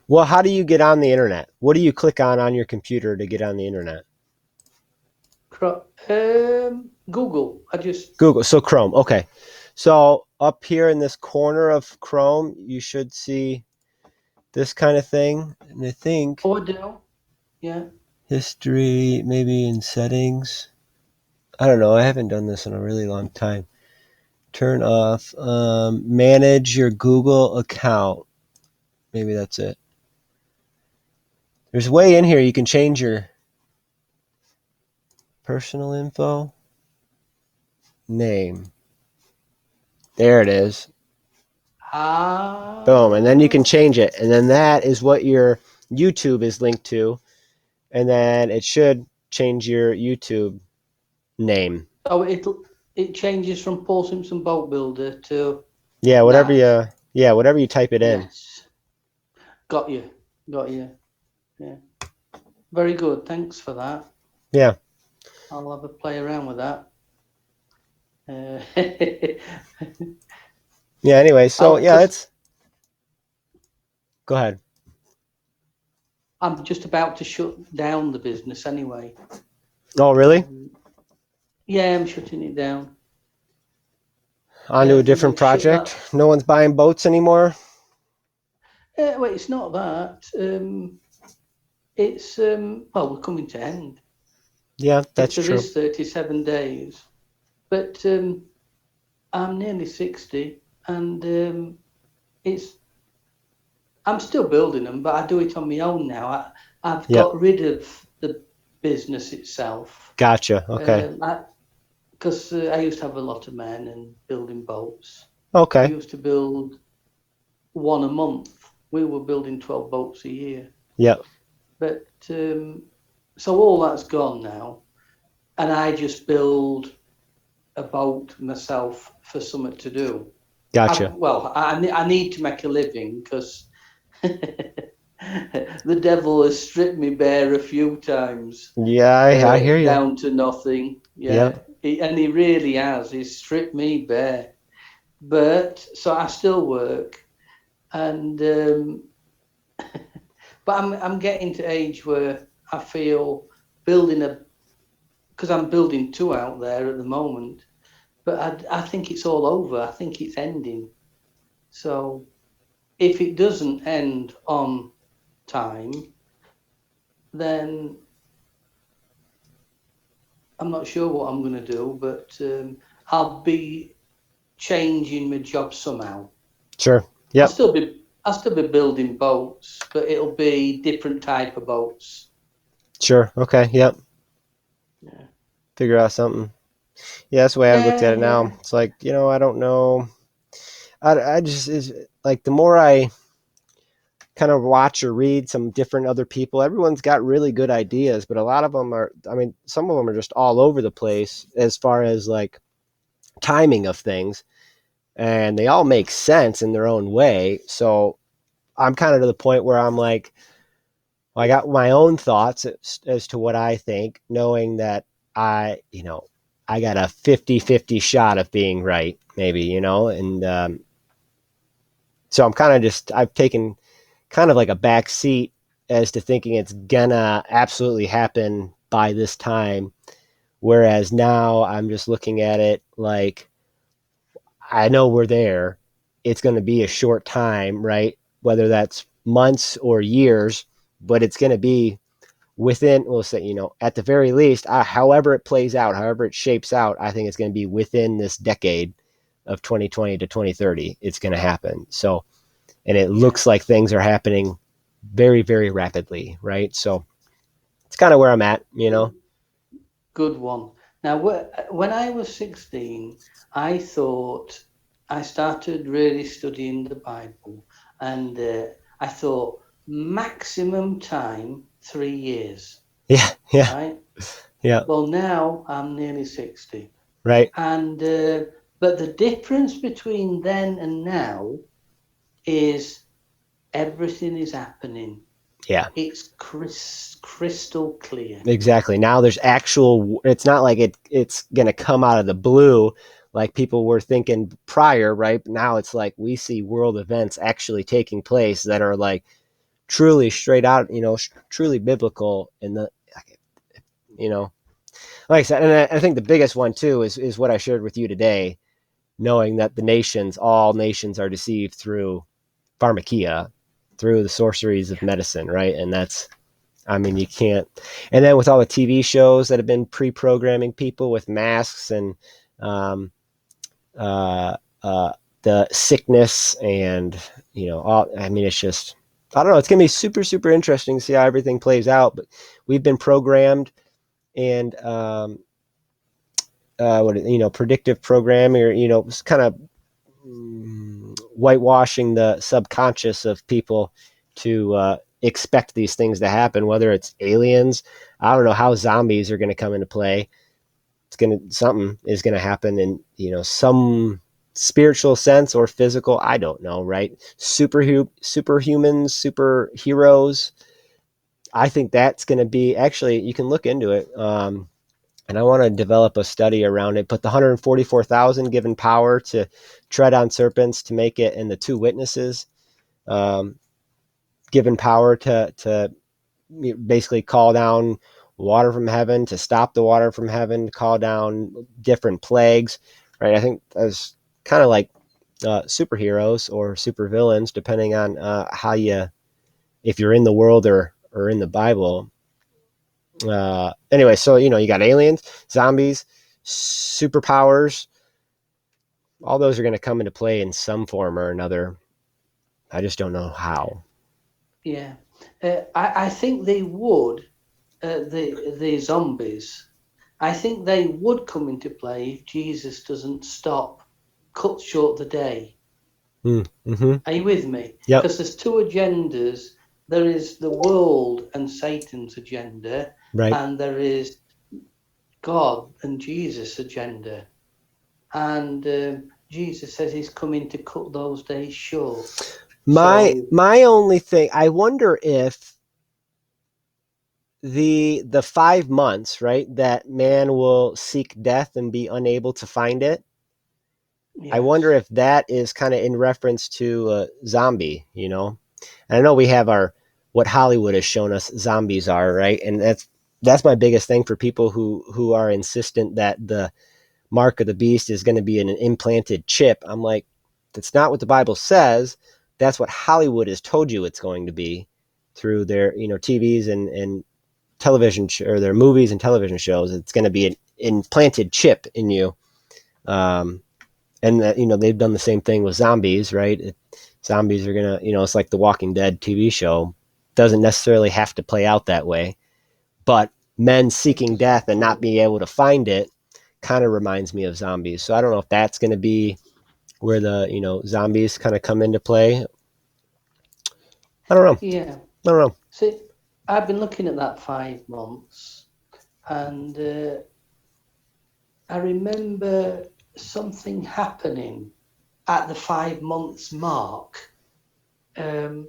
Speaker 1: Well, how do you get on the internet? What do you click on your computer to get on the internet?
Speaker 2: Google. I just
Speaker 1: Google. So Chrome. Okay. So up here in this corner of Chrome, you should see this kind of thing. And I think
Speaker 2: Oh, I do. Yeah.
Speaker 1: history, maybe in settings. I don't know. I haven't done this in a really long time. Turn off. Manage your Google account. Maybe that's it. There's a way in here you can change your personal info. Name. There it is. Boom. And then you can
Speaker 2: Ah.
Speaker 1: change it. And then that is what your YouTube is linked to. And then it should change your YouTube name.
Speaker 2: Oh, it changes from Paul Simpson Boat Builder to
Speaker 1: Yeah,
Speaker 2: that.
Speaker 1: whatever you type it in.
Speaker 2: Yes. Got you. Got you. Yeah. Very good. Thanks for that.
Speaker 1: Yeah.
Speaker 2: I'll have a play around with that. Uh,
Speaker 1: Yeah. Anyway, so
Speaker 2: I'll
Speaker 1: yeah,
Speaker 2: because
Speaker 1: it's go ahead.
Speaker 2: I'm just about to shut down the business anyway.
Speaker 1: Oh, really?
Speaker 2: Um, yeah, I'm shutting it down.
Speaker 1: On to a different
Speaker 2: Shut that.
Speaker 1: project. No one's buying boats anymore.
Speaker 2: Well, it's not that. It's well, we're coming to end.
Speaker 1: Yeah,
Speaker 2: If
Speaker 1: that's
Speaker 2: there
Speaker 1: true.
Speaker 2: is 37 days, but I'm nearly 60, and it's I'm still building them, but I do it on my own now. I've
Speaker 1: Yep.
Speaker 2: got rid of the business itself.
Speaker 1: Gotcha. Okay.
Speaker 2: Because I used to have a lot of men and building boats. We
Speaker 1: Okay.
Speaker 2: used to build one a month. We were building 12 boats a year.
Speaker 1: Yep.
Speaker 2: But so all that's gone now. And I just build a boat myself for something to do.
Speaker 1: Gotcha.
Speaker 2: I need to make a living because the devil has stripped me bare a few times,
Speaker 1: Yeah, I hear you.
Speaker 2: down to nothing. Yeah,
Speaker 1: Yep.
Speaker 2: and he really has. He's stripped me bare. But so I still work, and but I'm getting to age where I feel building a because I'm building two out there at the moment. But I think it's all over. I think it's ending. So if it doesn't end on time, then I'm not sure what I'm going to do. But I'll be changing my job somehow.
Speaker 1: Sure.
Speaker 2: I'll
Speaker 1: Yep.
Speaker 2: still be I'll still be building boats, but it'll be different type of boats.
Speaker 1: Sure. Okay. Yep.
Speaker 2: Yeah,
Speaker 1: Figure out something. Yeah, that's the way I've looked at
Speaker 2: yeah,
Speaker 1: it now.
Speaker 2: yeah.
Speaker 1: It's like, I don't know. I just is like the more I kind of watch or read some different other people, everyone's got really good ideas, but a lot of them are, I mean, some of them are just all over the place as far as like timing of things, and they all make sense in their own way. So I'm kind of to the point where I'm like, well, I got my own thoughts as to what I think, knowing that I got a 50-50 shot of being right, maybe, and so I'm kind of just, I've taken kind of like a back seat as to thinking it's gonna absolutely happen by this time. Whereas now I'm just looking at it like I know we're there. It's going to be a short time, right? Whether that's months or years, but it's going to be within, we'll say, at the very least, however it plays out, however it shapes out, I think it's going to be within this decade of 2020 to 2030. It's going to happen. So, and it
Speaker 2: Yeah.
Speaker 1: looks like things are happening very, very rapidly, right? So it's kind of where I'm at.
Speaker 2: Good one. Now, when I was 16, I thought I started really studying the Bible, and I thought maximum time 3 years,
Speaker 1: Yeah, yeah,
Speaker 2: right?
Speaker 1: yeah,
Speaker 2: Well, now I'm nearly 60,
Speaker 1: right.
Speaker 2: and but the difference between then and now is everything is happening.
Speaker 1: Yeah,
Speaker 2: It's crystal clear.
Speaker 1: exactly. Now there's actual. It's not like it's gonna come out of the blue like people were thinking prior, right? But now it's like we see world events actually taking place that are like truly straight out, truly biblical. In the, you know, like I said, and I think the biggest one too is what I shared with you today, knowing that all nations are deceived through pharmakia, through the sorceries of medicine, right? And that's, I mean, you can't. And then with all the TV shows that have been pre-programming people with masks and um, uh, the sickness and all. I mean, it's just, I don't know. It's gonna be super super interesting to see how everything plays out. But we've been programmed and predictive programming, or kind of whitewashing the subconscious of people to expect these things to happen, whether it's aliens. I don't know how zombies are going to come into play. Something is going to happen in, some spiritual sense or physical. I don't know, right? Superhumans, superheroes. I think that's going to be actually, you can look into it. And I want to develop a study around it. But the 144,000 given power to tread on serpents to make it, and the two witnesses um, given power to basically call down water from heaven, to stop the water from heaven, to call down different plagues, right? I think that's kind of like superheroes or supervillains, depending on how you, if you're in the world or in the Bible. Anyway, so you got aliens, zombies, superpowers. All those are going to come into play in some form or another. I just don't know how.
Speaker 2: Yeah, I think they would. The zombies. I think they would come into play if Jesus doesn't stop, cut short the day.
Speaker 1: Mm-hmm.
Speaker 2: Are you with me?
Speaker 1: Yep.
Speaker 2: Because there's two agendas. There is the world and Satan's agenda,
Speaker 1: Right.
Speaker 2: and there is God and Jesus' agenda. And Jesus says he's coming to cut those days short.
Speaker 1: My
Speaker 2: So
Speaker 1: my only thing, I wonder if the 5 months, right, that man will seek death and be unable to find it. I wonder
Speaker 2: yes,
Speaker 1: if that is kind of in reference to zombie. And I know we have our what Hollywood has shown us zombies are, right? And that's my biggest thing for people who are insistent that the mark of the beast is going to be an implanted chip. I'm like, that's not what the Bible says. That's what Hollywood has told you it's going to be through their TVs and television or their movies and television shows. It's going to be an implanted chip in you. Um, and that they've done the same thing with zombies, right? Zombies are gonna, it's like the Walking Dead TV show. Doesn't necessarily have to play out that way, but men seeking death and not
Speaker 2: exactly.
Speaker 1: being able to find it kind of reminds me of zombies. So I don't know if that's going to be where the zombies kind of come into play. I don't know.
Speaker 2: Yeah.
Speaker 1: I don't know.
Speaker 2: See, I've been looking at that 5 months, and I remember something happening at the 5 months mark. Um,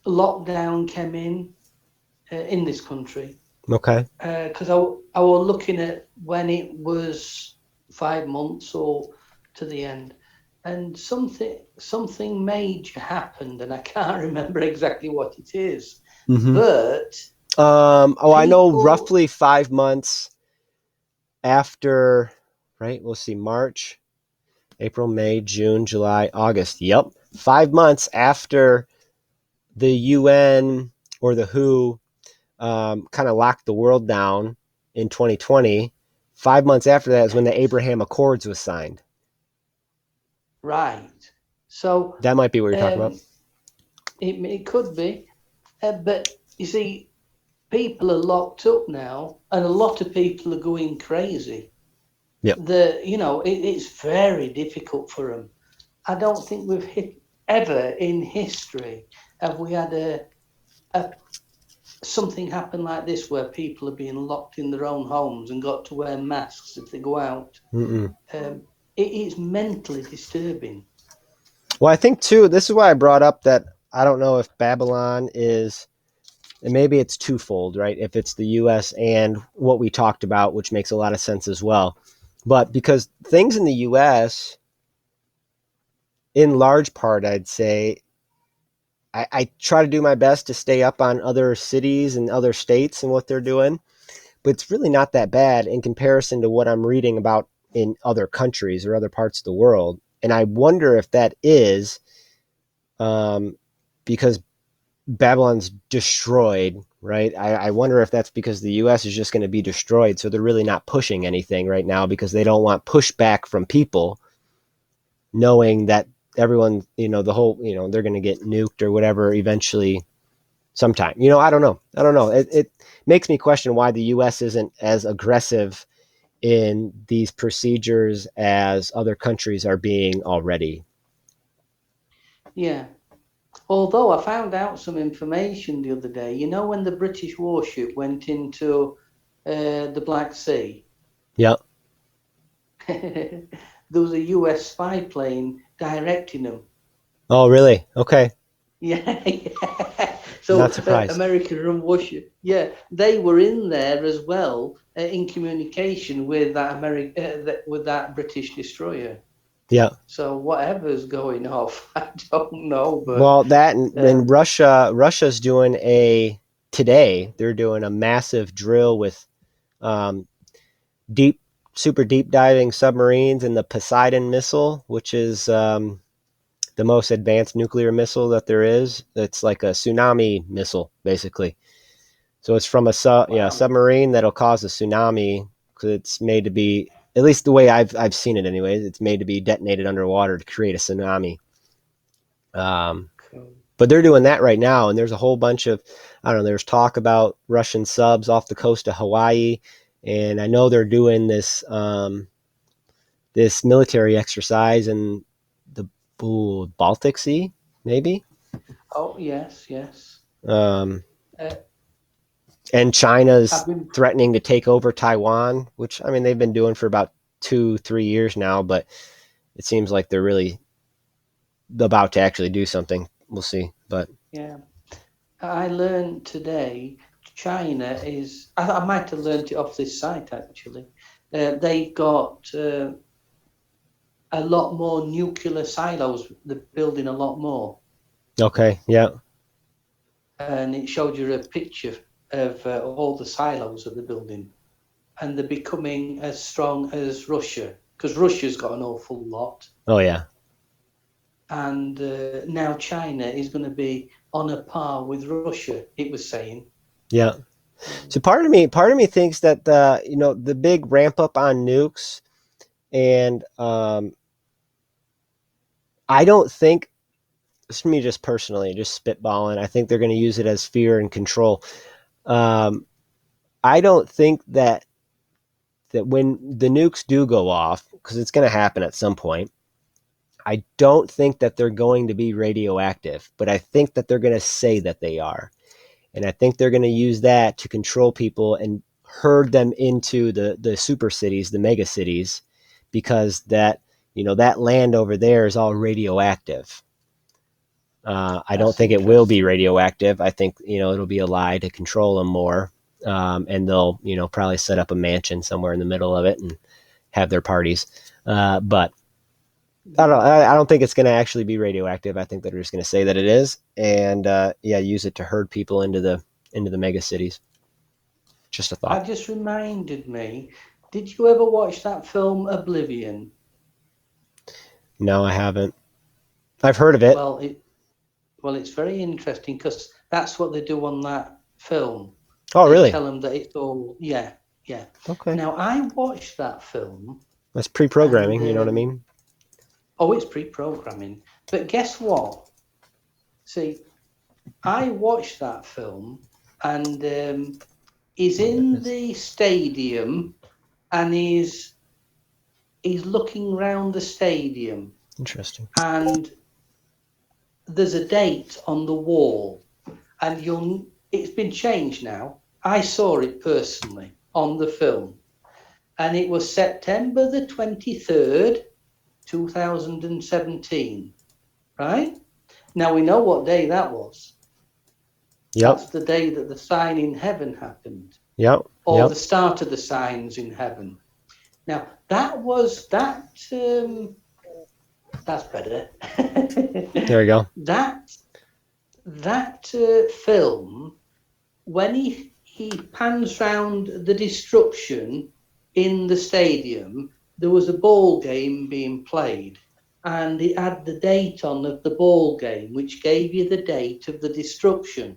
Speaker 2: Lockdown came in this country
Speaker 1: Okay.
Speaker 2: because I was looking at when it was 5 months or to the end, and something major happened, and I can't remember exactly what it is,
Speaker 1: Mm-hmm.
Speaker 2: but
Speaker 1: Oh, I know
Speaker 2: people,
Speaker 1: roughly 5 months after, right? We'll see, March, April, May, June, July, August. Yep. 5 months after the UN or the WHO kind of locked the world down in 2020. 5 months after that is when the
Speaker 2: yes,
Speaker 1: Abraham Accords was signed.
Speaker 2: right. So
Speaker 1: That might be what you're talking about.
Speaker 2: um, it could be, but you see, people are locked up now, and a lot of people are going crazy.
Speaker 1: Yep.
Speaker 2: It's very difficult for them. I don't think we've hit ever in history have we had a something happen like this where people are being locked in their own homes and got to wear masks if they go out.
Speaker 1: Mm-mm.
Speaker 2: It is mentally disturbing.
Speaker 1: Well, I think too. This is why I brought up that I don't know if Babylon is, and maybe it's twofold, right? If it's the U.S. and what we talked about, which makes a lot of sense as well, but because things in the U.S. in large part, I'd say I try to do my best to stay up on other cities and other states and what they're doing, but it's really not that bad in comparison to what I'm reading about in other countries or other parts of the world. And I wonder if that is um, because Babylon's destroyed, right? I wonder if that's because the U.S. is just going to be destroyed, so they're really not pushing anything right now because they don't want pushback from people, knowing that everyone, the whole, they're going to get nuked or whatever eventually sometime. I don't know. I don't know. It makes me question why the U.S. isn't as aggressive in these procedures as other countries are being already.
Speaker 2: Yeah. Although I found out some information the other day, when the British warship went into the Black Sea,
Speaker 1: Yeah.
Speaker 2: there was a US spy plane directing them.
Speaker 1: Oh, really? Okay.
Speaker 2: Yeah, yeah.
Speaker 1: Not
Speaker 2: So
Speaker 1: surprised.
Speaker 2: America and Russia, yeah, they were in there as well in communication with that with that British destroyer.
Speaker 1: Yeah.
Speaker 2: So whatever's going off, I don't know, but
Speaker 1: Well, that and then
Speaker 2: um,
Speaker 1: Russia's doing a today. They're doing a massive drill with um, deep, super deep diving submarines and the Poseidon missile, which is the most advanced nuclear missile that there is. It's like a tsunami missile, basically. So it's from a
Speaker 2: wow,
Speaker 1: submarine that'll cause a tsunami because it's made to be, at least the way I've seen it, anyways. It's made to be detonated underwater to create a tsunami. Um,
Speaker 2: cool.
Speaker 1: but they're doing that right now, and there's a whole bunch of, I don't know. There's talk about Russian subs off the coast of Hawaii, and I know they're doing this military exercise in the Baltic Sea, maybe.
Speaker 2: Oh yes, yes.
Speaker 1: Um,
Speaker 2: Uh,
Speaker 1: and
Speaker 2: I've
Speaker 1: China's
Speaker 2: been,
Speaker 1: threatening to take over Taiwan, which I mean they've been doing for about 2-3 years now, but it seems like they're really about to actually do something. We'll see, but
Speaker 2: yeah. I learned today China is. I might have learned it off this site actually. They got a lot more nuclear silos. They're building a lot more,
Speaker 1: okay, yeah,
Speaker 2: and it showed you a picture of all the silos that they're building, and they're becoming as strong as Russia because Russia's got an awful lot,
Speaker 1: oh yeah,
Speaker 2: and now China is going to be on a par with Russia. It was saying.
Speaker 1: yeah. So
Speaker 2: Um,
Speaker 1: part of me thinks that the big ramp up on nukes, and I don't think, this is me just personally, just spitballing. I think they're going to use it as fear and control. Um, I don't think that when the nukes do go off, because it's going to happen at some point, I don't think that they're going to be radioactive, but I think that they're going to say that they are. And I think they're going to use that to control people and herd them into the super cities, the mega cities, because that land over there is all radioactive. I don't
Speaker 2: that's
Speaker 1: think it will be
Speaker 2: interesting.
Speaker 1: radioactive. I think it'll be a lie to control them more, and they'll probably set up a mansion somewhere in the middle of it and have their parties. But I don't know.
Speaker 2: Yeah.
Speaker 1: I don't think it's going to actually be radioactive. I think they're just going to say that it is, and yeah, use it to herd people into the mega cities. Just a thought.
Speaker 2: That just reminded me. Did you ever watch that film Oblivion?
Speaker 1: No, I haven't. I've heard of it.
Speaker 2: Well, it's very interesting because that's what they do on that film.
Speaker 1: Oh,
Speaker 2: They
Speaker 1: really?
Speaker 2: tell them that it's all yeah, yeah.
Speaker 1: Okay.
Speaker 2: Now I watched that film
Speaker 1: That's
Speaker 2: and
Speaker 1: pre-programming. You know what I mean?
Speaker 2: oh, it's pre-programming. But guess what? See, I watched that film and he's
Speaker 1: Oh, there it
Speaker 2: in
Speaker 1: is.
Speaker 2: the stadium and he's looking round the stadium
Speaker 1: Interesting.
Speaker 2: and there's a date on the wall and you'll it's been changed now. I saw it personally on the film and it was September the 23rd 2017, right? Now we know what day that was.
Speaker 1: Yep.
Speaker 2: That's the day that the sign in heaven happened,
Speaker 1: Yep.
Speaker 2: or
Speaker 1: Yep.
Speaker 2: the start of the signs in heaven. Now that was that's better.
Speaker 1: There we go.
Speaker 2: that that film, when he pans round the destruction in the stadium, there was a ball game being played, and it had the date on of the ball game, which gave you the date of the destruction,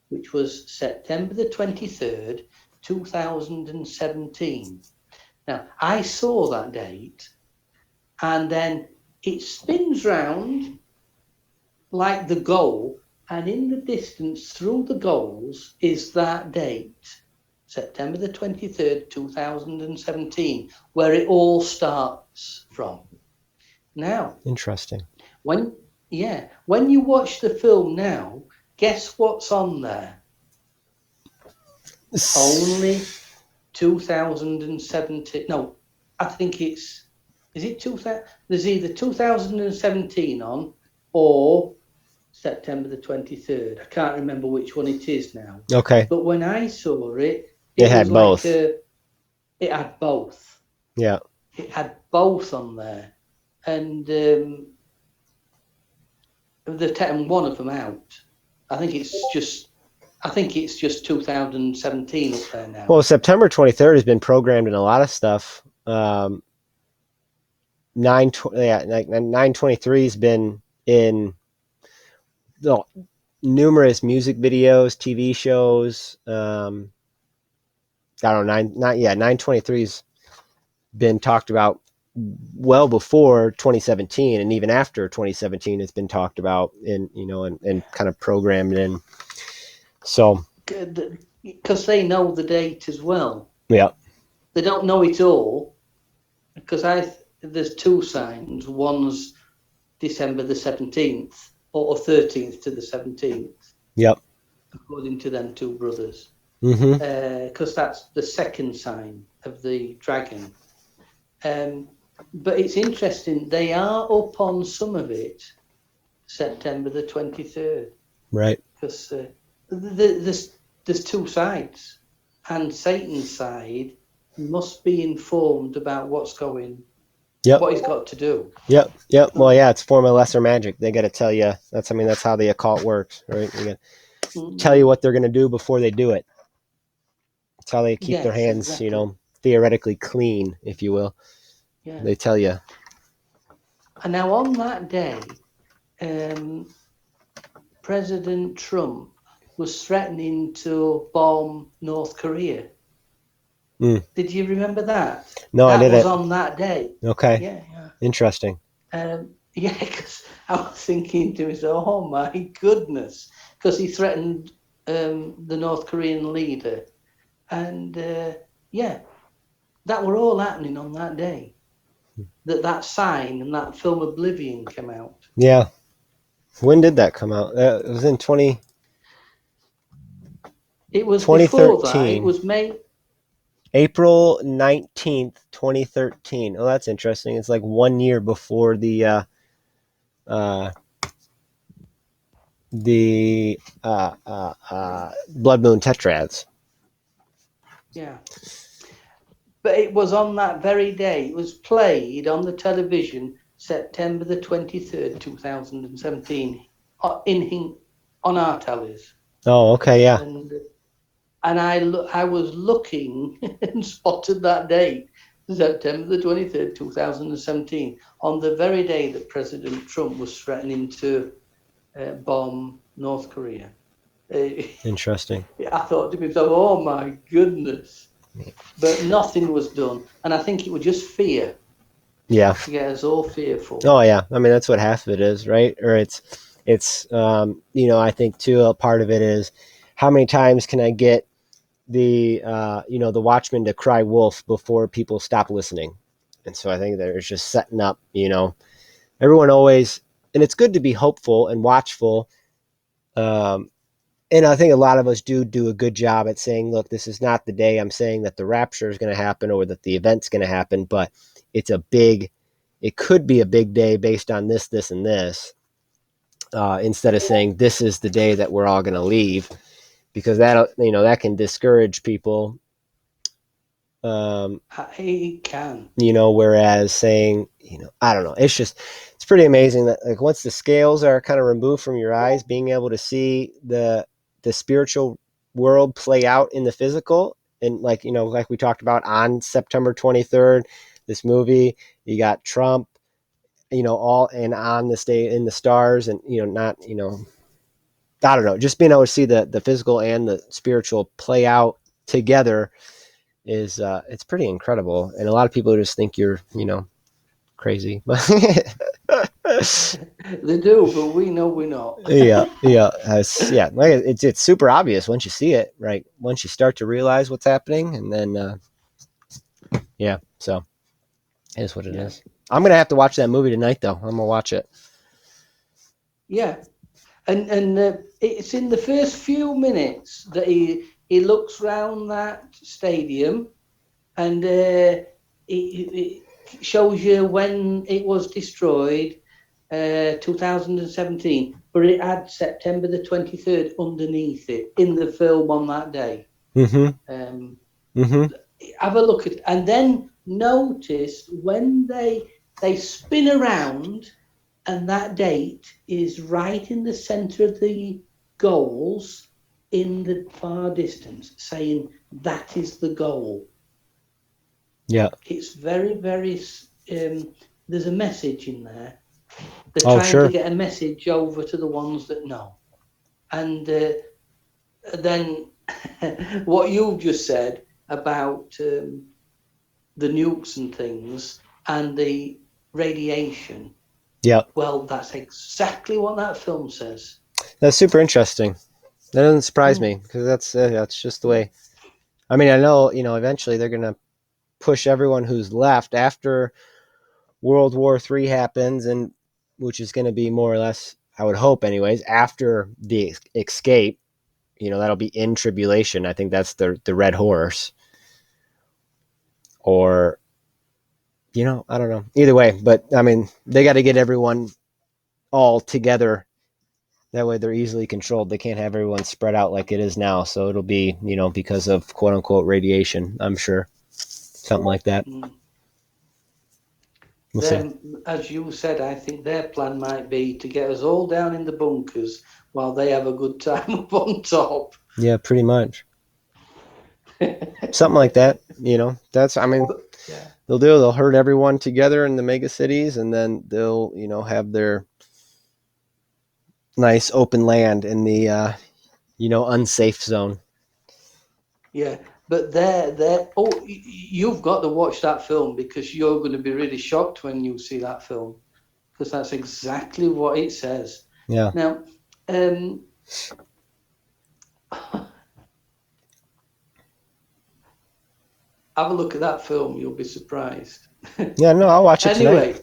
Speaker 2: which was September the 23rd, 2017. Now, I saw that date, and then it spins round like the goal, and in the distance through the goals is that date, September the 23rd, 2017, where it all starts from. Now,
Speaker 1: Interesting.
Speaker 2: when when you watch the film now, guess what's on there? Only 2017. No, I think is it 2000? There's either 2017 on or September the 23rd. I can't remember which one it is now.
Speaker 1: Okay.
Speaker 2: But when I saw it,
Speaker 1: It
Speaker 2: it was
Speaker 1: had
Speaker 2: like
Speaker 1: both.
Speaker 2: it had both.
Speaker 1: Yeah.
Speaker 2: It had both on there. And they've taken one of them out. I think it's just I think it's just 2017 up there now.
Speaker 1: Well, September 23rd has been programmed in a lot of stuff. 923's been in the numerous music videos, TV shows. I don't know, 923's been talked about well before 2017, and even after 2017 it's been talked about and kind of programmed in. So
Speaker 2: Because they know the date as well.
Speaker 1: yeah.
Speaker 2: They don't know it all because there's two signs. One's December the 17th or 13th to the 17th,
Speaker 1: Yep.
Speaker 2: according to them two brothers.
Speaker 1: Mm-hmm.
Speaker 2: Because that's the second sign of the dragon. But it's interesting. They are up on some of it September the 23rd.
Speaker 1: Right.
Speaker 2: Because there's two sides. And Satan's side must be informed about what
Speaker 1: Yep.
Speaker 2: he's got to do.
Speaker 1: Yep. Well, yeah, it's a form of lesser magic. They got to tell you. That's how the occult works, right? They got to tell you what they're going to do before they do it. It's how they keep their
Speaker 2: Yes,
Speaker 1: hands,
Speaker 2: exactly.
Speaker 1: theoretically clean, if you will.
Speaker 2: Yeah.
Speaker 1: They tell you.
Speaker 2: And now on that day, President Trump was threatening to bomb North Korea. Did you remember that?
Speaker 1: No, I
Speaker 2: That was
Speaker 1: didn't.
Speaker 2: on that day.
Speaker 1: Okay.
Speaker 2: Yeah.
Speaker 1: Interesting.
Speaker 2: Yeah, because I was thinking to myself, oh my goodness, because he threatened the North Korean leader. And yeah, that were all happening on that day. That sign and that film Oblivion came out.
Speaker 1: Yeah. When did that come out? It was in
Speaker 2: It was before that. It
Speaker 1: 2013.
Speaker 2: was May.
Speaker 1: April 19th, 2013. Oh, that's interesting. It's like 1 year before uh, the Blood Moon Tetrads.
Speaker 2: Yeah. But it was on that very day. It was played on the television September the 23rd, 2017, on our tellies.
Speaker 1: Oh, okay, yeah.
Speaker 2: And I was looking and spotted that date, September the 23rd, 2017, on the very day that President Trump was threatening to bomb North Korea.
Speaker 1: Interesting.
Speaker 2: I thought to myself, oh my goodness. But nothing was done. And I think it was just fear.
Speaker 1: Yeah.
Speaker 2: To get us all fearful.
Speaker 1: Oh, yeah. I mean, that's what half of it is, right? Or it's I think too, a part of it is how many times can I get the the watchman to cry wolf before people stop listening. And so I think that it's just setting up, everyone always, and it's good to be hopeful and watchful. And I think a lot of us do a good job at saying, look, this is not the day I'm saying that the rapture is going to happen or that the event's going to happen, but it could be a big day based on this, and this, instead of saying this is the day that we're all going to leave, because that can discourage people.
Speaker 2: It can.
Speaker 1: Whereas saying, I don't know, it's pretty amazing that like once the scales are kind of removed from your eyes, being able to see the spiritual world play out in the physical. And like we talked about on September 23rd, this movie, you got Trump, all and on this day in the stars, and not I don't know, just being able to see the physical and the spiritual play out together is it's pretty incredible. And a lot of people just think you're crazy.
Speaker 2: They do, but we know we're not.
Speaker 1: Yeah. Like it's super obvious once you see it, right? Once you start to realize what's happening, and then yeah, so it is what it is. I'm gonna have to watch that movie tonight, though. I'm gonna watch it.
Speaker 2: Yeah, and it's in the first few minutes that he looks round that stadium, and it shows you when it was destroyed, 2017, but it had September the 23rd underneath it in the film on that day.
Speaker 1: Mm-hmm.
Speaker 2: Um,
Speaker 1: Mm-hmm.
Speaker 2: have a look at, and then notice when they spin around, and that date is right in the center of the goals in the far distance, saying that is the goal.
Speaker 1: Yeah.
Speaker 2: It's very, very. There's a message in there. They're
Speaker 1: Oh,
Speaker 2: trying to
Speaker 1: sure.
Speaker 2: get a message over to the ones that know. And then what you've just said about the nukes and things and the radiation,
Speaker 1: Yeah.
Speaker 2: well, that's exactly what that film says.
Speaker 1: That's super interesting. That doesn't surprise
Speaker 2: Mm,
Speaker 1: me because that's just the
Speaker 2: mm,
Speaker 1: way. I mean, I know eventually they're gonna push everyone who's left after World War III happens, and which is going to be more or less, I would hope, anyways, after the escape. That'll be in tribulation. I think that's the red horse, or I don't know. Either way, but I mean, they got to get everyone all together. That way, they're easily controlled. They can't have everyone spread out like it is now. So it'll be, because of quote unquote radiation. I'm sure something like that.
Speaker 2: mm.
Speaker 1: We'll see.
Speaker 2: Them, as you said, I think their plan might be to get us all down in the bunkers while they have a good time up on top.
Speaker 1: Yeah, pretty much something like that. That's. I mean,
Speaker 2: But yeah,
Speaker 1: they'll herd everyone together in the mega cities, and then they'll have their nice open land in the unsafe zone.
Speaker 2: yeah. But they're. Oh, you've got to watch that film because you're going to be really shocked when you see that film because that's exactly what it says.
Speaker 1: Yeah.
Speaker 2: Now, um, have a look at that film. You'll be surprised.
Speaker 1: Yeah, no, I'll watch it tonight.
Speaker 2: Anyway,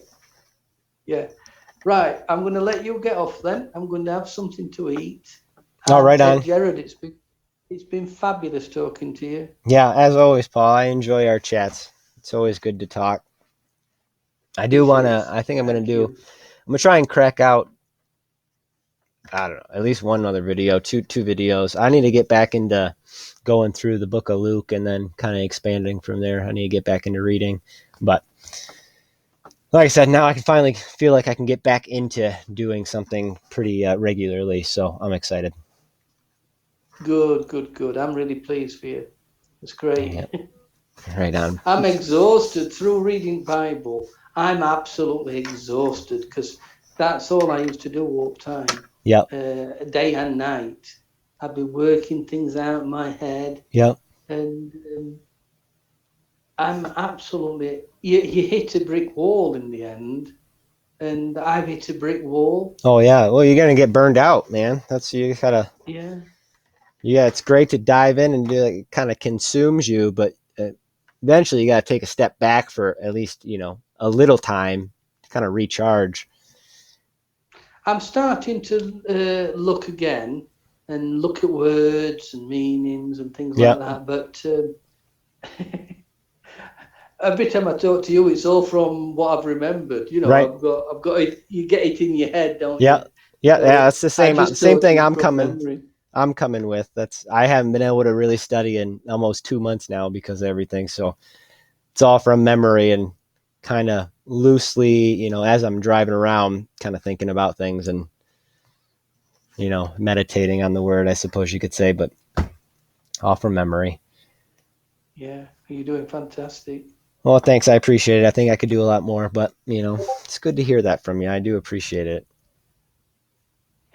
Speaker 2: yeah. Right, I'm going to let you get off then. I'm going to have something to eat.
Speaker 1: All
Speaker 2: And
Speaker 1: right, on.
Speaker 2: Jared, it's been fabulous talking to you.
Speaker 1: Yeah, as always, Paul, I enjoy our chats. It's always good to talk. I do
Speaker 2: It
Speaker 1: want to,
Speaker 2: is.
Speaker 1: I think
Speaker 2: Thank you.
Speaker 1: I'm going to try and crack out, I don't know, at least one other video, two videos. I need to get back into going through the book of Luke and then kind of expanding from there. I need to get back into reading. But like I said, now I can finally feel like I can get back into doing something pretty regularly. So I'm excited.
Speaker 2: Good, good, good. I'm really pleased for you. It's great.
Speaker 1: Yeah, right on.
Speaker 2: I'm exhausted through reading Bible. I'm absolutely exhausted because that's all I used to do all the time,
Speaker 1: Yep.
Speaker 2: day and night. I'd be working things out in my head,
Speaker 1: Yep.
Speaker 2: and I'm absolutely. You hit a brick wall in the end, and I've hit a brick wall.
Speaker 1: Oh yeah. Well, you're gonna get burned out, man. That's you gotta.
Speaker 2: Yeah.
Speaker 1: Yeah, it's great to dive in and do it kind of consumes you, but eventually you got to take a step back for at least a little time to kind of recharge.
Speaker 2: I'm starting to look again and look at words and meanings and things like
Speaker 1: Yep.
Speaker 2: that. But every time I talk to you, it's all from what I've remembered.
Speaker 1: Right.
Speaker 2: I've got it. You get it in your head, don't
Speaker 1: Yeah.
Speaker 2: you?
Speaker 1: Yeah. Yeah.
Speaker 2: So
Speaker 1: It's the
Speaker 2: I
Speaker 1: same.
Speaker 2: just
Speaker 1: Same
Speaker 2: talk to
Speaker 1: thing.
Speaker 2: you
Speaker 1: I'm
Speaker 2: from
Speaker 1: coming.
Speaker 2: memory.
Speaker 1: I'm coming with. That's. I haven't been able to really study in almost 2 months now because of everything. So it's all from memory and kind of loosely, as I'm driving around, kind of thinking about things and meditating on the word, I suppose you could say, but all from memory.
Speaker 2: Yeah, you're doing fantastic.
Speaker 1: Well, thanks. I appreciate it. I think I could do a lot more, but it's good to hear that from you. I do appreciate it.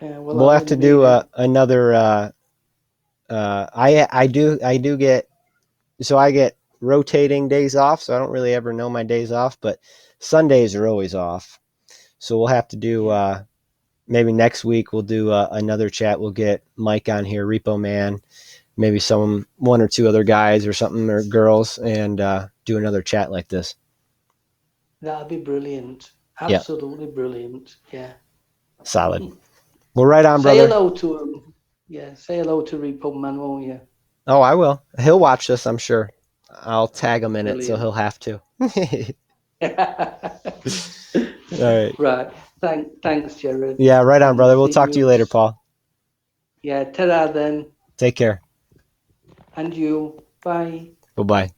Speaker 2: Yeah, well,
Speaker 1: We'll
Speaker 2: I'm
Speaker 1: have
Speaker 2: going to
Speaker 1: to
Speaker 2: be
Speaker 1: do
Speaker 2: there.
Speaker 1: another. I do get so I get rotating days off, so I don't really ever know my days off, but Sundays are always off. So we'll have to do
Speaker 2: Yeah,
Speaker 1: maybe next week. We'll do another chat. We'll get Mike on here, Repo Man, maybe one or two other guys or something or girls, and do another chat like this.
Speaker 2: that'll be brilliant.
Speaker 1: Yeah,
Speaker 2: Absolutely brilliant. Yeah.
Speaker 1: solid. Well, right on,
Speaker 2: Say
Speaker 1: brother.
Speaker 2: hello to him. Yeah, say hello to Repo Man, won't you?
Speaker 1: Oh, I will. He'll watch this, I'm sure. I'll tag him in it, so
Speaker 2: Brilliant.
Speaker 1: he'll have to. All right.
Speaker 2: Right. Thanks, Jared,
Speaker 1: Yeah, right on,
Speaker 2: and
Speaker 1: brother. We'll
Speaker 2: see
Speaker 1: talk to
Speaker 2: you.
Speaker 1: you later, Paul.
Speaker 2: Yeah, ta-ra then,
Speaker 1: Take care.
Speaker 2: and you. Bye.
Speaker 1: Bye bye.